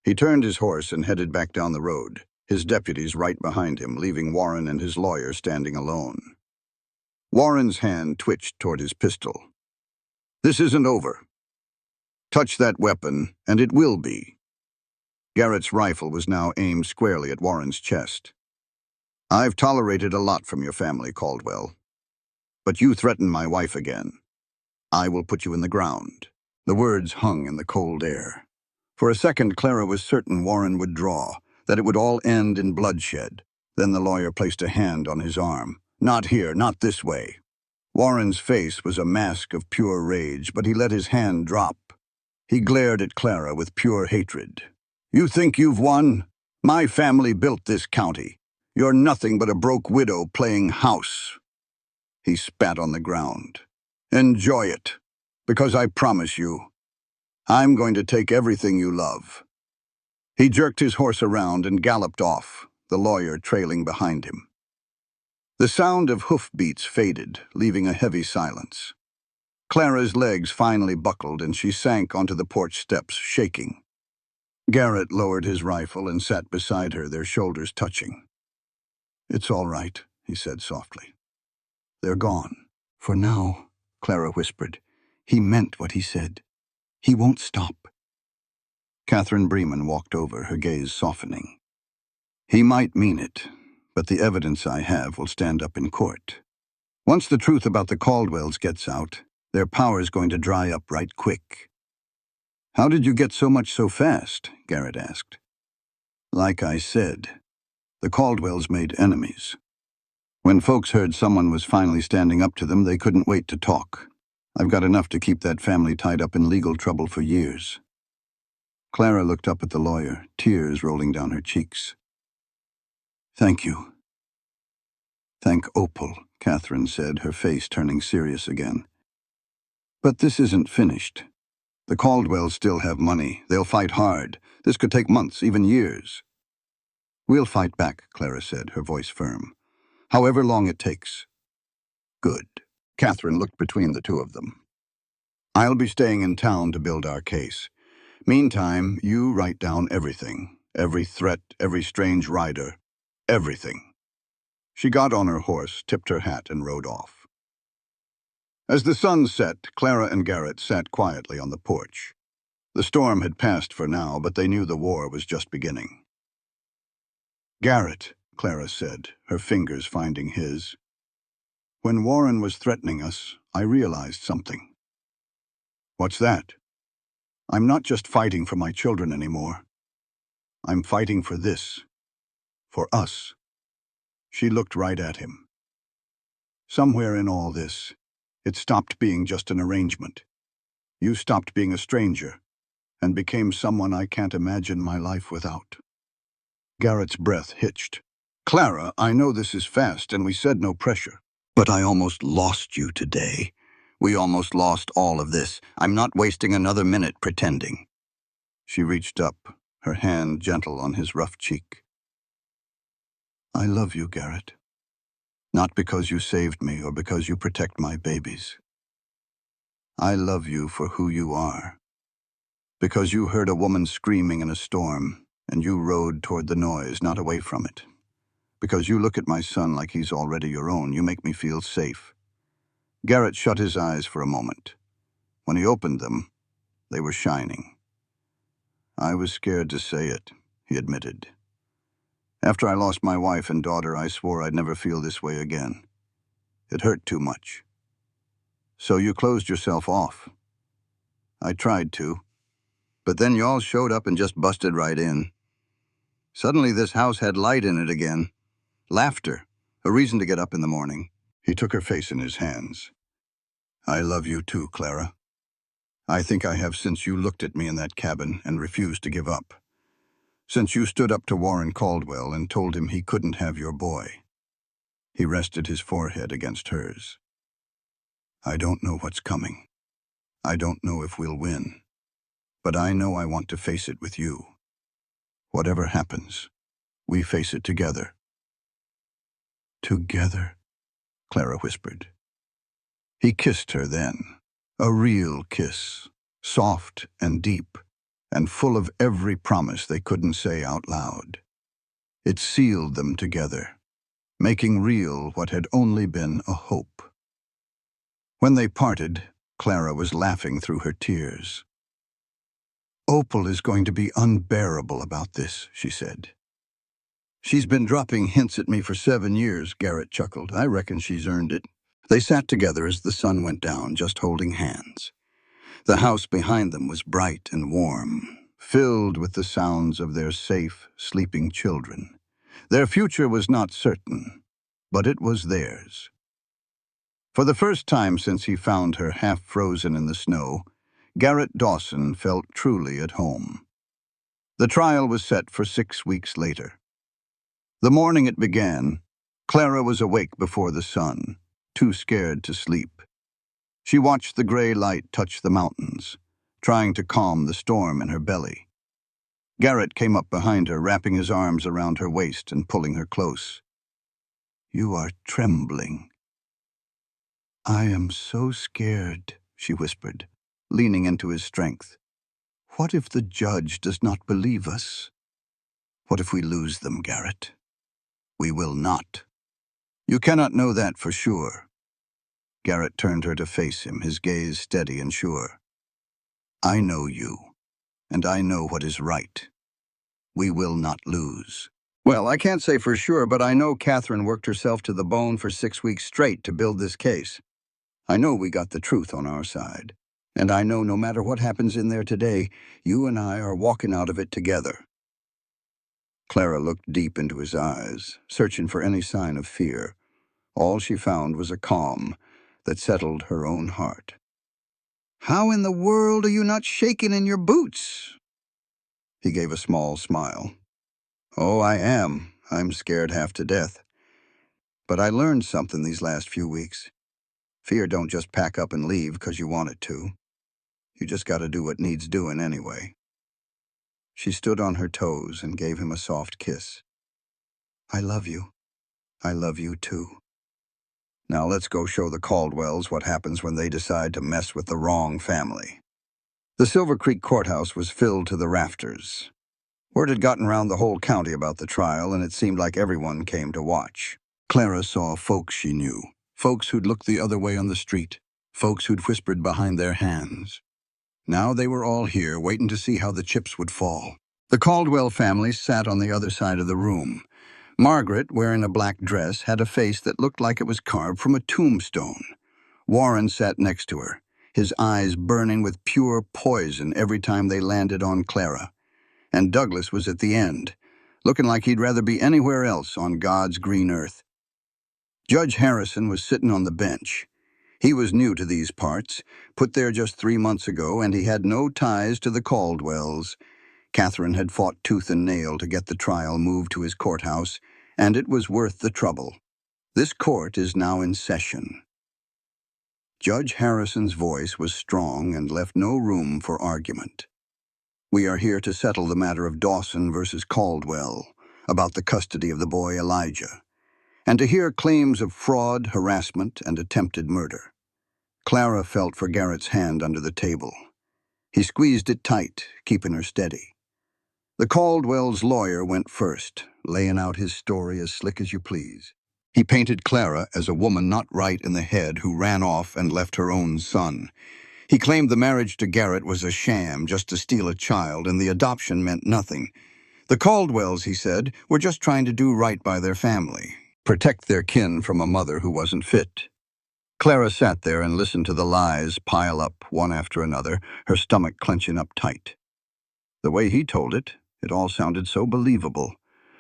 He turned his horse and headed back down the road, his deputies right behind him, leaving Warren and his lawyer standing alone. Warren's hand twitched toward his pistol. "This isn't over. Touch that weapon, and it will be." Garrett's rifle was now aimed squarely at Warren's chest. "I've tolerated a lot from your family, Caldwell. But you threaten my wife again. I will put you in the ground." The words hung in the cold air. For a second, Clara was certain Warren would draw, that it would all end in bloodshed. Then the lawyer placed a hand on his arm. "Not here, not this way." Warren's face was a mask of pure rage, but he let his hand drop. He glared at Clara with pure hatred. "You think you've won? My family built this county. You're nothing but a broke widow playing house." He spat on the ground. "Enjoy it, because I promise you, I'm going to take everything you love." He jerked his horse around and galloped off, the lawyer trailing behind him. The sound of hoofbeats faded, leaving a heavy silence. Clara's legs finally buckled and she sank onto the porch steps, shaking. Garrett lowered his rifle and sat beside her, their shoulders touching. "It's all right," he said softly. "They're gone." "For now," Clara whispered. "He meant what he said. He won't stop." Catherine Bremen walked over, her gaze softening. "He might mean it, but the evidence I have will stand up in court. Once the truth about the Caldwells gets out, their power's going to dry up right quick." "How did you get so much so fast?" Garrett asked. "Like I said, the Caldwells made enemies. When folks heard someone was finally standing up to them, they couldn't wait to talk. I've got enough to keep that family tied up in legal trouble for years." Clara looked up at the lawyer, tears rolling down her cheeks. "Thank you." "Thank Opal," Catherine said, her face turning serious again. "But this isn't finished. The Caldwells still have money. They'll fight hard. This could take months, even years." "We'll fight back," Clara said, her voice firm. "However long it takes." "Good." Catherine looked between the two of them. "I'll be staying in town to build our case. Meantime, you write down everything. Every threat, every strange rider. Everything." She got on her horse, tipped her hat, and rode off. As the sun set, Clara and Garrett sat quietly on the porch. The storm had passed for now, but they knew the war was just beginning. "Garrett," Clara said, her fingers finding his. "When Warren was threatening us, I realized something." "What's that?" "I'm not just fighting for my children anymore. I'm fighting for this. For us." She looked right at him. "Somewhere in all this, it stopped being just an arrangement. You stopped being a stranger and became someone I can't imagine my life without." Garrett's breath hitched. "Clara, I know this is fast and we said no pressure. But I almost lost you today. We almost lost all of this. I'm not wasting another minute pretending." She reached up, her hand gentle on his rough cheek. "I love you, Garrett. Not because you saved me or because you protect my babies. I love you for who you are. Because you heard a woman screaming in a storm, and you rode toward the noise, not away from it. Because you look at my son like he's already your own, you make me feel safe." Garrett shut his eyes for a moment. When he opened them, they were shining. "I was scared to say it," he admitted. After I lost my wife and daughter, I swore I'd never feel this way again. It hurt too much. So you closed yourself off. I tried to, but then y'all showed up and just busted right in. Suddenly this house had light in it again. Laughter, a reason to get up in the morning. He took her face in his hands. I love you too, Clara. I think I have since you looked at me in that cabin and refused to give up. Since you stood up to Warren Caldwell and told him he couldn't have your boy. He rested his forehead against hers. I don't know what's coming. I don't know if we'll win. But I know I want to face it with you. Whatever happens, we face it together. Together, Clara whispered. He kissed her then, a real kiss, soft and deep, and full of every promise they couldn't say out loud. It sealed them together, making real what had only been a hope. When they parted, Clara was laughing through her tears. Opal is going to be unbearable about this, she said. She's been dropping hints at me for 7 years, Garrett chuckled. I reckon she's earned it. They sat together as the sun went down, just holding hands. The house behind them was bright and warm, filled with the sounds of their safe, sleeping children. Their future was not certain, but it was theirs. For the first time since he found her half frozen in the snow, Garrett Dawson felt truly at home. The trial was set for 6 weeks later. The morning it began, Clara was awake before the sun, too scared to sleep. She watched the gray light touch the mountains, trying to calm the storm in her belly. Garrett came up behind her, wrapping his arms around her waist and pulling her close. You are trembling. I am so scared, she whispered, leaning into his strength. What if the judge does not believe us? What if we lose them, Garrett? We will not. You cannot know that for sure. Garrett turned her to face him, his gaze steady and sure. I know you, and I know what is right. We will not lose. Well, I can't say for sure, but I know Catherine worked herself to the bone for 6 weeks straight to build this case. I know we got the truth on our side. And I know no matter what happens in there today, you and I are walking out of it together. Clara looked deep into his eyes, searching for any sign of fear. All she found was a calm that settled her own heart. How in the world are you not shaking in your boots? He gave a small smile. Oh, I am. I'm scared half to death. But I learned something these last few weeks. Fear don't just pack up and leave because you want it to. You just got to do what needs doing anyway. She stood on her toes and gave him a soft kiss. I love you. I love you too. Now let's go show the Caldwells what happens when they decide to mess with the wrong family. The Silver Creek courthouse was filled to the rafters. Word had gotten round the whole county about the trial, and it seemed like everyone came to watch. Clara saw folks she knew, folks who'd looked the other way on the street, folks who'd whispered behind their hands. Now they were all here, waiting to see how the chips would fall. The Caldwell family sat on the other side of the room. Margaret, wearing a black dress, had a face that looked like it was carved from a tombstone. Warren sat next to her, his eyes burning with pure poison every time they landed on Clara. And Douglas was at the end, looking like he'd rather be anywhere else on God's green earth. Judge Harrison was sitting on the bench. He was new to these parts, put there just 3 months ago, and he had no ties to the Caldwells. Catherine had fought tooth and nail to get the trial moved to his courthouse, and it was worth the trouble. This court is now in session. Judge Harrison's voice was strong and left no room for argument. We are here to settle the matter of Dawson versus Caldwell, about the custody of the boy Elijah, and to hear claims of fraud, harassment, and attempted murder. Clara felt for Garrett's hand under the table. He squeezed it tight, keeping her steady. The Caldwell's lawyer went first, laying out his story as slick as you please. He painted Clara as a woman not right in the head who ran off and left her own son. He claimed the marriage to Garrett was a sham just to steal a child, and the adoption meant nothing. The Caldwells, he said, were just trying to do right by their family, protect their kin from a mother who wasn't fit. Clara sat there and listened to the lies pile up one after another, her stomach clenching up tight. The way he told it, it all sounded so believable.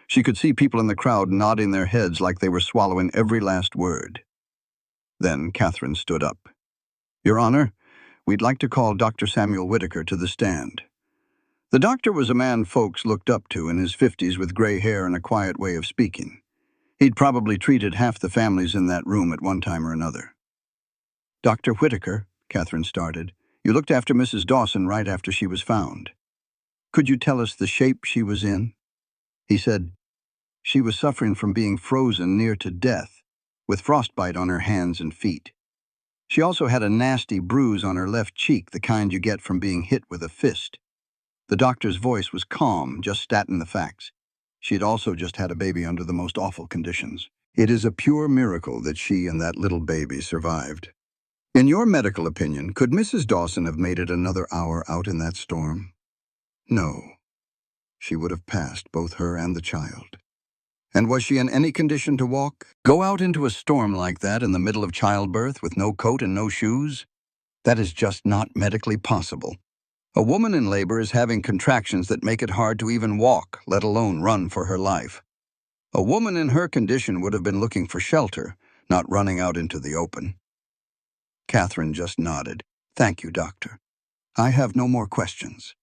She could see people in the crowd nodding their heads like they were swallowing every last word. Then Catherine stood up. "Your Honor, we'd like to call Dr. Samuel Whitaker to the stand." The doctor was a man folks looked up to in his 50s with gray hair and a quiet way of speaking. He'd probably treated half the families in that room at one time or another. "Dr. Whitaker," Catherine started, "you looked after Mrs. Dawson right after she was found. Could you tell us the shape she was in?" He said, "She was suffering from being frozen near to death, with frostbite on her hands and feet. She also had a nasty bruise on her left cheek, the kind you get from being hit with a fist." The doctor's voice was calm, just stating the facts. She had also just had a baby under the most awful conditions. "It is a pure miracle that she and that little baby survived. In your medical opinion, could Mrs. Dawson have made it another hour out in that storm?" "No. She would have passed, both her and the child." "And was she in any condition to walk? Go out into a storm like that in the middle of childbirth with no coat and no shoes? That is just not medically possible. A woman in labor is having contractions that make it hard to even walk, let alone run for her life. A woman in her condition would have been looking for shelter, not running out into the open." Catherine just nodded. "Thank you, Doctor. I have no more questions."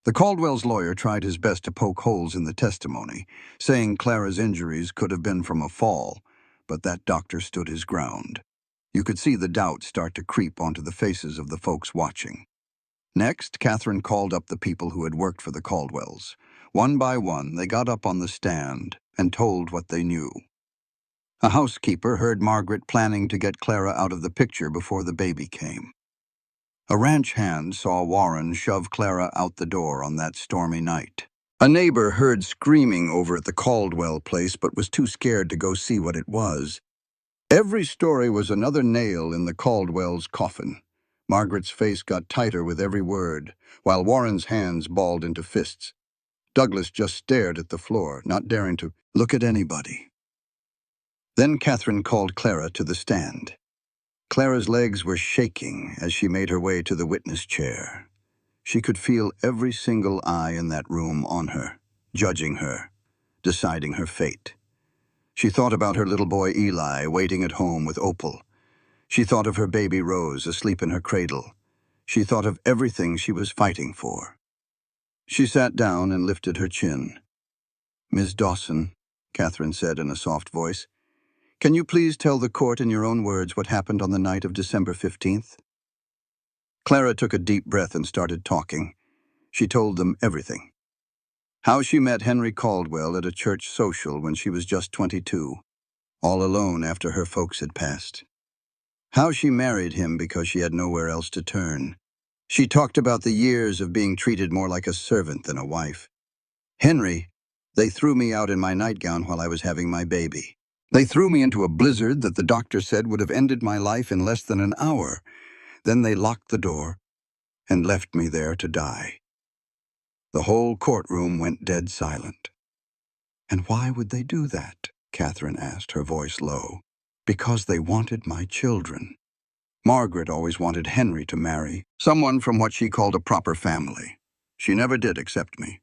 The Caldwell's lawyer tried his best to poke holes in the testimony, saying Clara's injuries could have been from a fall, but that doctor stood his ground. You could see the doubt start to creep onto the faces of the folks watching. Next, Catherine called up the people who had worked for the Caldwells. One by one, they got up on the stand and told what they knew. A housekeeper heard Margaret planning to get Clara out of the picture before the baby came. A ranch hand saw Warren shove Clara out the door on that stormy night. A neighbor heard screaming over at the Caldwell place but was too scared to go see what it was. Every story was another nail in the Caldwell's coffin. Margaret's face got tighter with every word, while Warren's hands balled into fists. Douglas just stared at the floor, not daring to look at anybody. Then Catherine called Clara to the stand. Clara's legs were shaking as she made her way to the witness chair. She could feel every single eye in that room on her, judging her, deciding her fate. She thought about her little boy Eli waiting at home with Opal. She thought of her baby Rose asleep in her cradle. She thought of everything she was fighting for. She sat down and lifted her chin. "Ms. Dawson," Catherine said in a soft voice, "can you please tell the court in your own words what happened on the night of December 15th? Clara took a deep breath and started talking. She told them everything. How she met Henry Caldwell at a church social when she was just 22, all alone after her folks had passed. How she married him because she had nowhere else to turn. She talked about the years of being treated more like a servant than a wife. "Henry, they threw me out in my nightgown while I was having my baby. They threw me into a blizzard that the doctor said would have ended my life in less than an hour. Then they locked the door and left me there to die." The whole courtroom went dead silent. "And why would they do that?" Catherine asked, her voice low. "Because they wanted my children. Margaret always wanted Henry to marry someone from what she called a proper family. She never did accept me.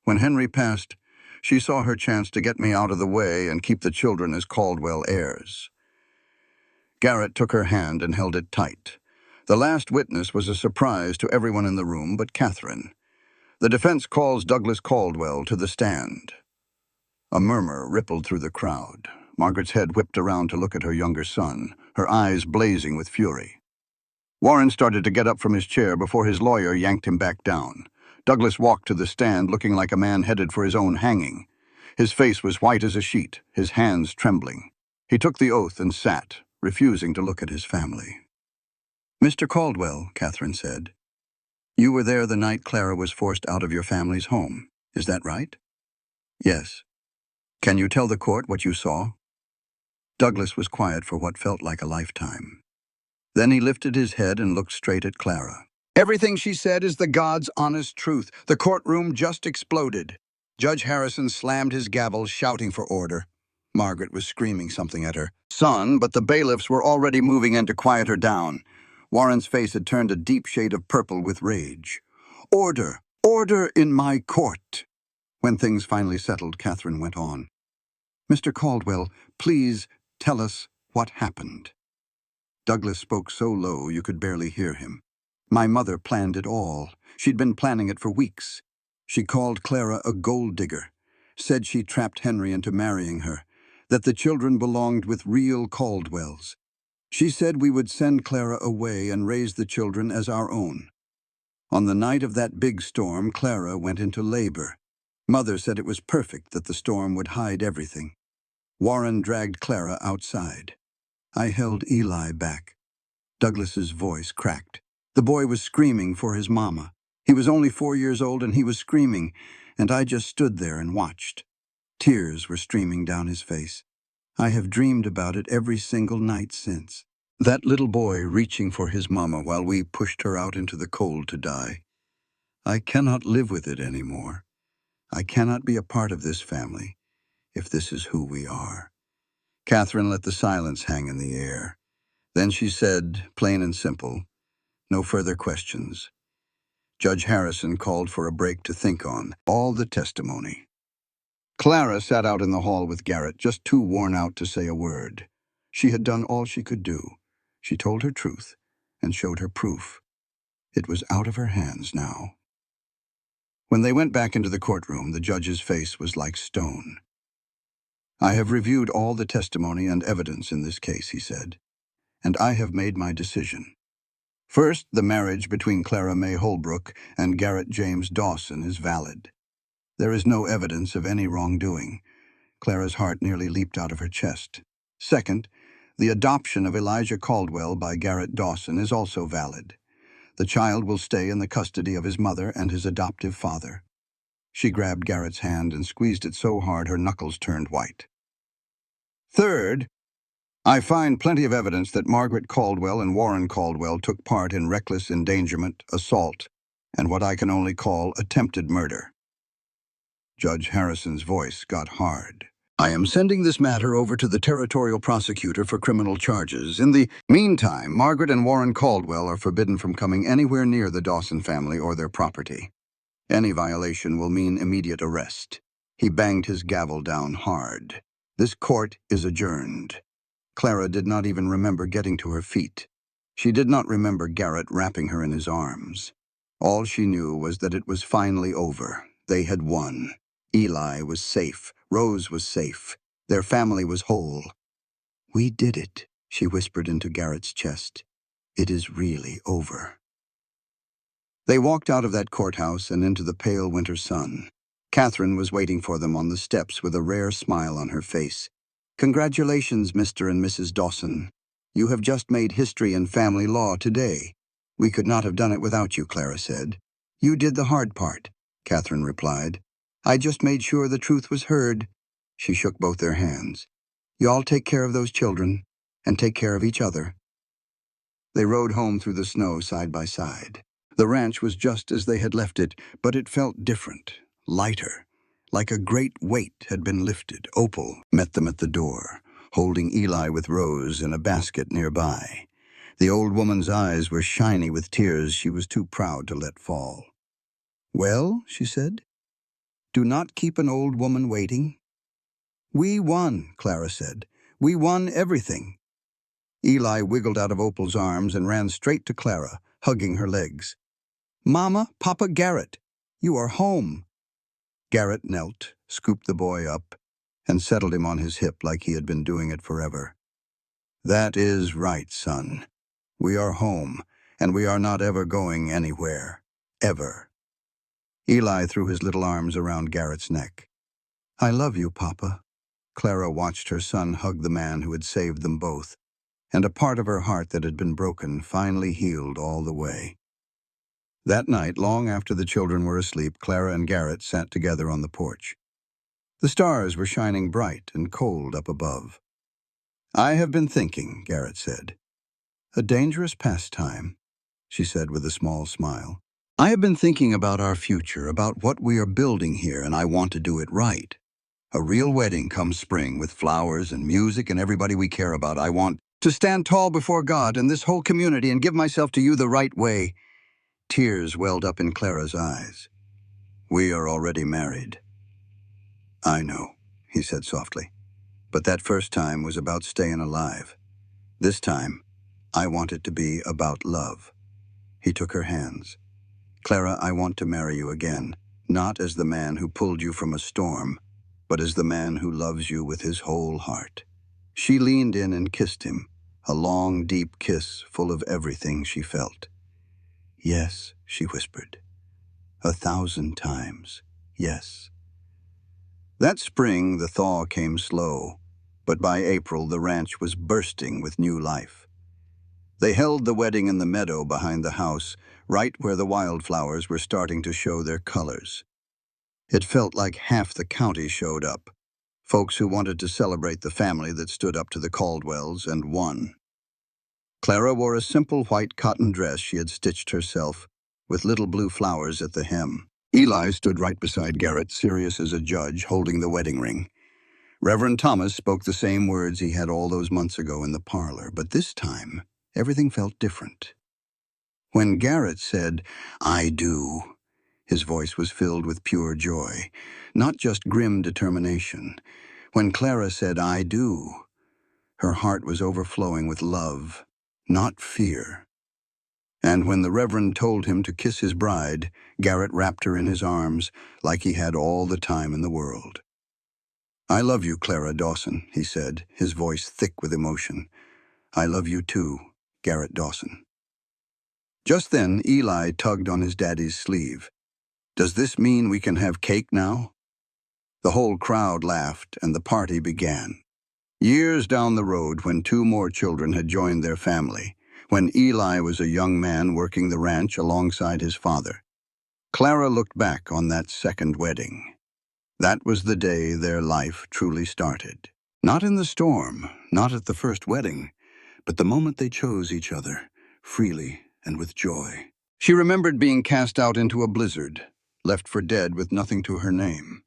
When Henry passed, she saw her chance to get me out of the way and keep the children as Caldwell heirs." Garrett took her hand and held it tight. The last witness was a surprise to everyone in the room but Catherine. The defense calls Douglas Caldwell to the stand. A murmur rippled through the crowd. Margaret's head whipped around to look at her younger son, her eyes blazing with fury. Warren started to get up from his chair before his lawyer yanked him back down. Douglas walked to the stand looking like a man headed for his own hanging. His face was white as a sheet, his hands trembling. He took the oath and sat, refusing to look at his family. "Mr. Caldwell," Catherine said, "you were there the night Clara was forced out of your family's home. Is that right?" "Yes." "Can you tell the court what you saw?" Douglas was quiet for what felt like a lifetime. Then he lifted his head and looked straight at Clara. "Everything she said is the God's honest truth. The courtroom just exploded." Judge Harrison slammed his gavel, shouting for order. Margaret was screaming something at her son, but the bailiffs were already moving in to quiet her down. Warren's face had turned a deep shade of purple with rage. Order! Order in my court! When things finally settled, Catherine went on. Mr. Caldwell, please tell us what happened. Douglas spoke so low you could barely hear him. My mother planned it all. She'd been planning it for weeks. She called Clara a gold digger, said she trapped Henry into marrying her, that the children belonged with real Caldwells. She said we would send Clara away and raise the children as our own. On the night of that big storm, Clara went into labor. Mother said it was perfect that the storm would hide everything. Warren dragged Clara outside. I held Eli back. Douglas's voice cracked. The boy was screaming for his mama. He was only 4 years old and he was screaming, and I just stood there and watched. Tears were streaming down his face. I have dreamed about it every single night since. That little boy reaching for his mama while we pushed her out into the cold to die. I cannot live with it anymore. I cannot be a part of this family, if this is who we are. Catherine let the silence hang in the air. Then she said, plain and simple, no further questions. Judge Harrison called for a break to think on all the testimony. Clara sat out in the hall with Garrett, just too worn out to say a word. She had done all she could do. She told her truth and showed her proof. It was out of her hands now. When they went back into the courtroom, the judge's face was like stone. I have reviewed all the testimony and evidence in this case, he said, and I have made my decision. First, the marriage between Clara May Holbrook and Garrett James Dawson is valid. There is no evidence of any wrongdoing. Clara's heart nearly leaped out of her chest. Second, the adoption of Elijah Caldwell by Garrett Dawson is also valid. The child will stay in the custody of his mother and his adoptive father. She grabbed Garrett's hand and squeezed it so hard her knuckles turned white. Third, I find plenty of evidence that Margaret Caldwell and Warren Caldwell took part in reckless endangerment, assault, and what I can only call attempted murder. Judge Harrison's voice got hard. I am sending this matter over to the territorial prosecutor for criminal charges. In the meantime, Margaret and Warren Caldwell are forbidden from coming anywhere near the Dawson family or their property. Any violation will mean immediate arrest. He banged his gavel down hard. This court is adjourned. Clara did not even remember getting to her feet. She did not remember Garrett wrapping her in his arms. All she knew was that it was finally over. They had won. Eli was safe. Rose was safe. Their family was whole. We did it, she whispered into Garrett's chest. It is really over. They walked out of that courthouse and into the pale winter sun. Catherine was waiting for them on the steps with a rare smile on her face. Congratulations, Mr. and Mrs. Dawson. You have just made history in family law today. We could not have done it without you, Clara said. You did the hard part, Catherine replied. I just made sure the truth was heard. She shook both their hands. You all take care of those children, and take care of each other. They rode home through the snow side by side. The ranch was just as they had left it, but it felt different, lighter. Like a great weight had been lifted. Opal met them at the door, holding Eli with Rose in a basket nearby. The old woman's eyes were shiny with tears she was too proud to let fall. Well, she said, do not keep an old woman waiting. We won, Clara said. We won everything. Eli wiggled out of Opal's arms and ran straight to Clara, hugging her legs. Mama, Papa Garrett, you are home. Garrett knelt, scooped the boy up, and settled him on his hip like he had been doing it forever. That is right, son. We are home, and we are not ever going anywhere. Ever. Eli threw his little arms around Garrett's neck. I love you, Papa. Clara watched her son hug the man who had saved them both, and a part of her heart that had been broken finally healed all the way. That night, long after the children were asleep, Clara and Garrett sat together on the porch. The stars were shining bright and cold up above. I have been thinking, Garrett said. A dangerous pastime, she said with a small smile. I have been thinking about our future, about what we are building here, and I want to do it right. A real wedding come spring with flowers and music and everybody we care about. I want to stand tall before God and this whole community and give myself to you the right way. Tears welled up in Clara's eyes. We are already married. I know, he said softly. But that first time was about staying alive. This time, I want it to be about love. He took her hands. Clara, I want to marry you again, not as the man who pulled you from a storm, but as the man who loves you with his whole heart. She leaned in and kissed him, a long, deep kiss full of everything she felt. Yes, she whispered. 1,000 times, yes. That spring, the thaw came slow, but by April the ranch was bursting with new life. They held the wedding in the meadow behind the house, right where the wildflowers were starting to show their colors. It felt like half the county showed up, folks who wanted to celebrate the family that stood up to the Caldwells and won. Clara wore a simple white cotton dress she had stitched herself, with little blue flowers at the hem. Eli stood right beside Garrett, serious as a judge, holding the wedding ring. Reverend Thomas spoke the same words he had all those months ago in the parlor, but this time, everything felt different. When Garrett said, "I do," his voice was filled with pure joy, not just grim determination. When Clara said, "I do," her heart was overflowing with love, not fear. And when the Reverend told him to kiss his bride, Garrett wrapped her in his arms like he had all the time in the world. "I love you, Clara Dawson," he said, his voice thick with emotion. "I love you too, Garrett Dawson." Just then, Eli tugged on his daddy's sleeve. "Does this mean we can have cake now?" The whole crowd laughed, and the party began. Years down the road, when two more children had joined their family, when Eli was a young man working the ranch alongside his father, Clara looked back on that second wedding. That was the day their life truly started. Not in the storm, not at the first wedding, but the moment they chose each other, freely and with joy. She remembered being cast out into a blizzard, left for dead with nothing to her name.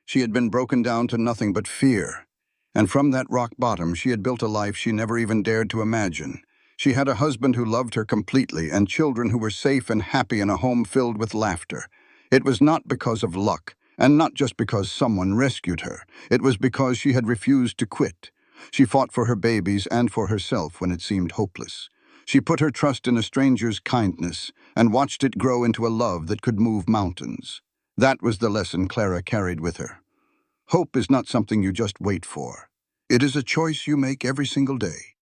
She had been broken down to nothing but fear. And from that rock bottom, she had built a life she never even dared to imagine. She had a husband who loved her completely and children who were safe and happy in a home filled with laughter. It was not because of luck, and not just because someone rescued her. It was because she had refused to quit. She fought for her babies and for herself when it seemed hopeless. She put her trust in a stranger's kindness and watched it grow into a love that could move mountains. That was the lesson Clara carried with her. Hope is not something you just wait for. It is a choice you make every single day.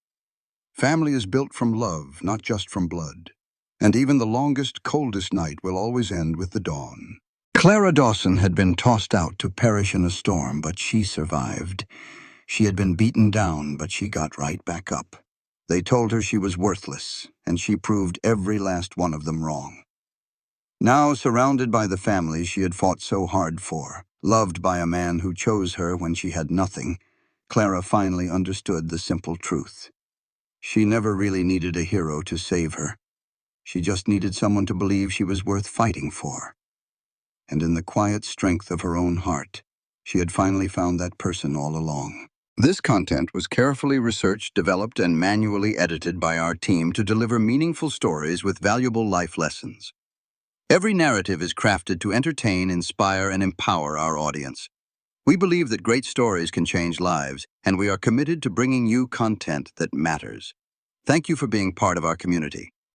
Family is built from love, not just from blood. And even the longest, coldest night will always end with the dawn. Clara Dawson had been tossed out to perish in a storm, but she survived. She had been beaten down, but she got right back up. They told her she was worthless, and she proved every last one of them wrong. Now, surrounded by the family she had fought so hard for, loved by a man who chose her when she had nothing, Clara finally understood the simple truth. She never really needed a hero to save her. She just needed someone to believe she was worth fighting for. And in the quiet strength of her own heart, she had finally found that person all along. This content was carefully researched, developed, and manually edited by our team to deliver meaningful stories with valuable life lessons. Every narrative is crafted to entertain, inspire, and empower our audience. We believe that great stories can change lives, and we are committed to bringing you content that matters. Thank you for being part of our community.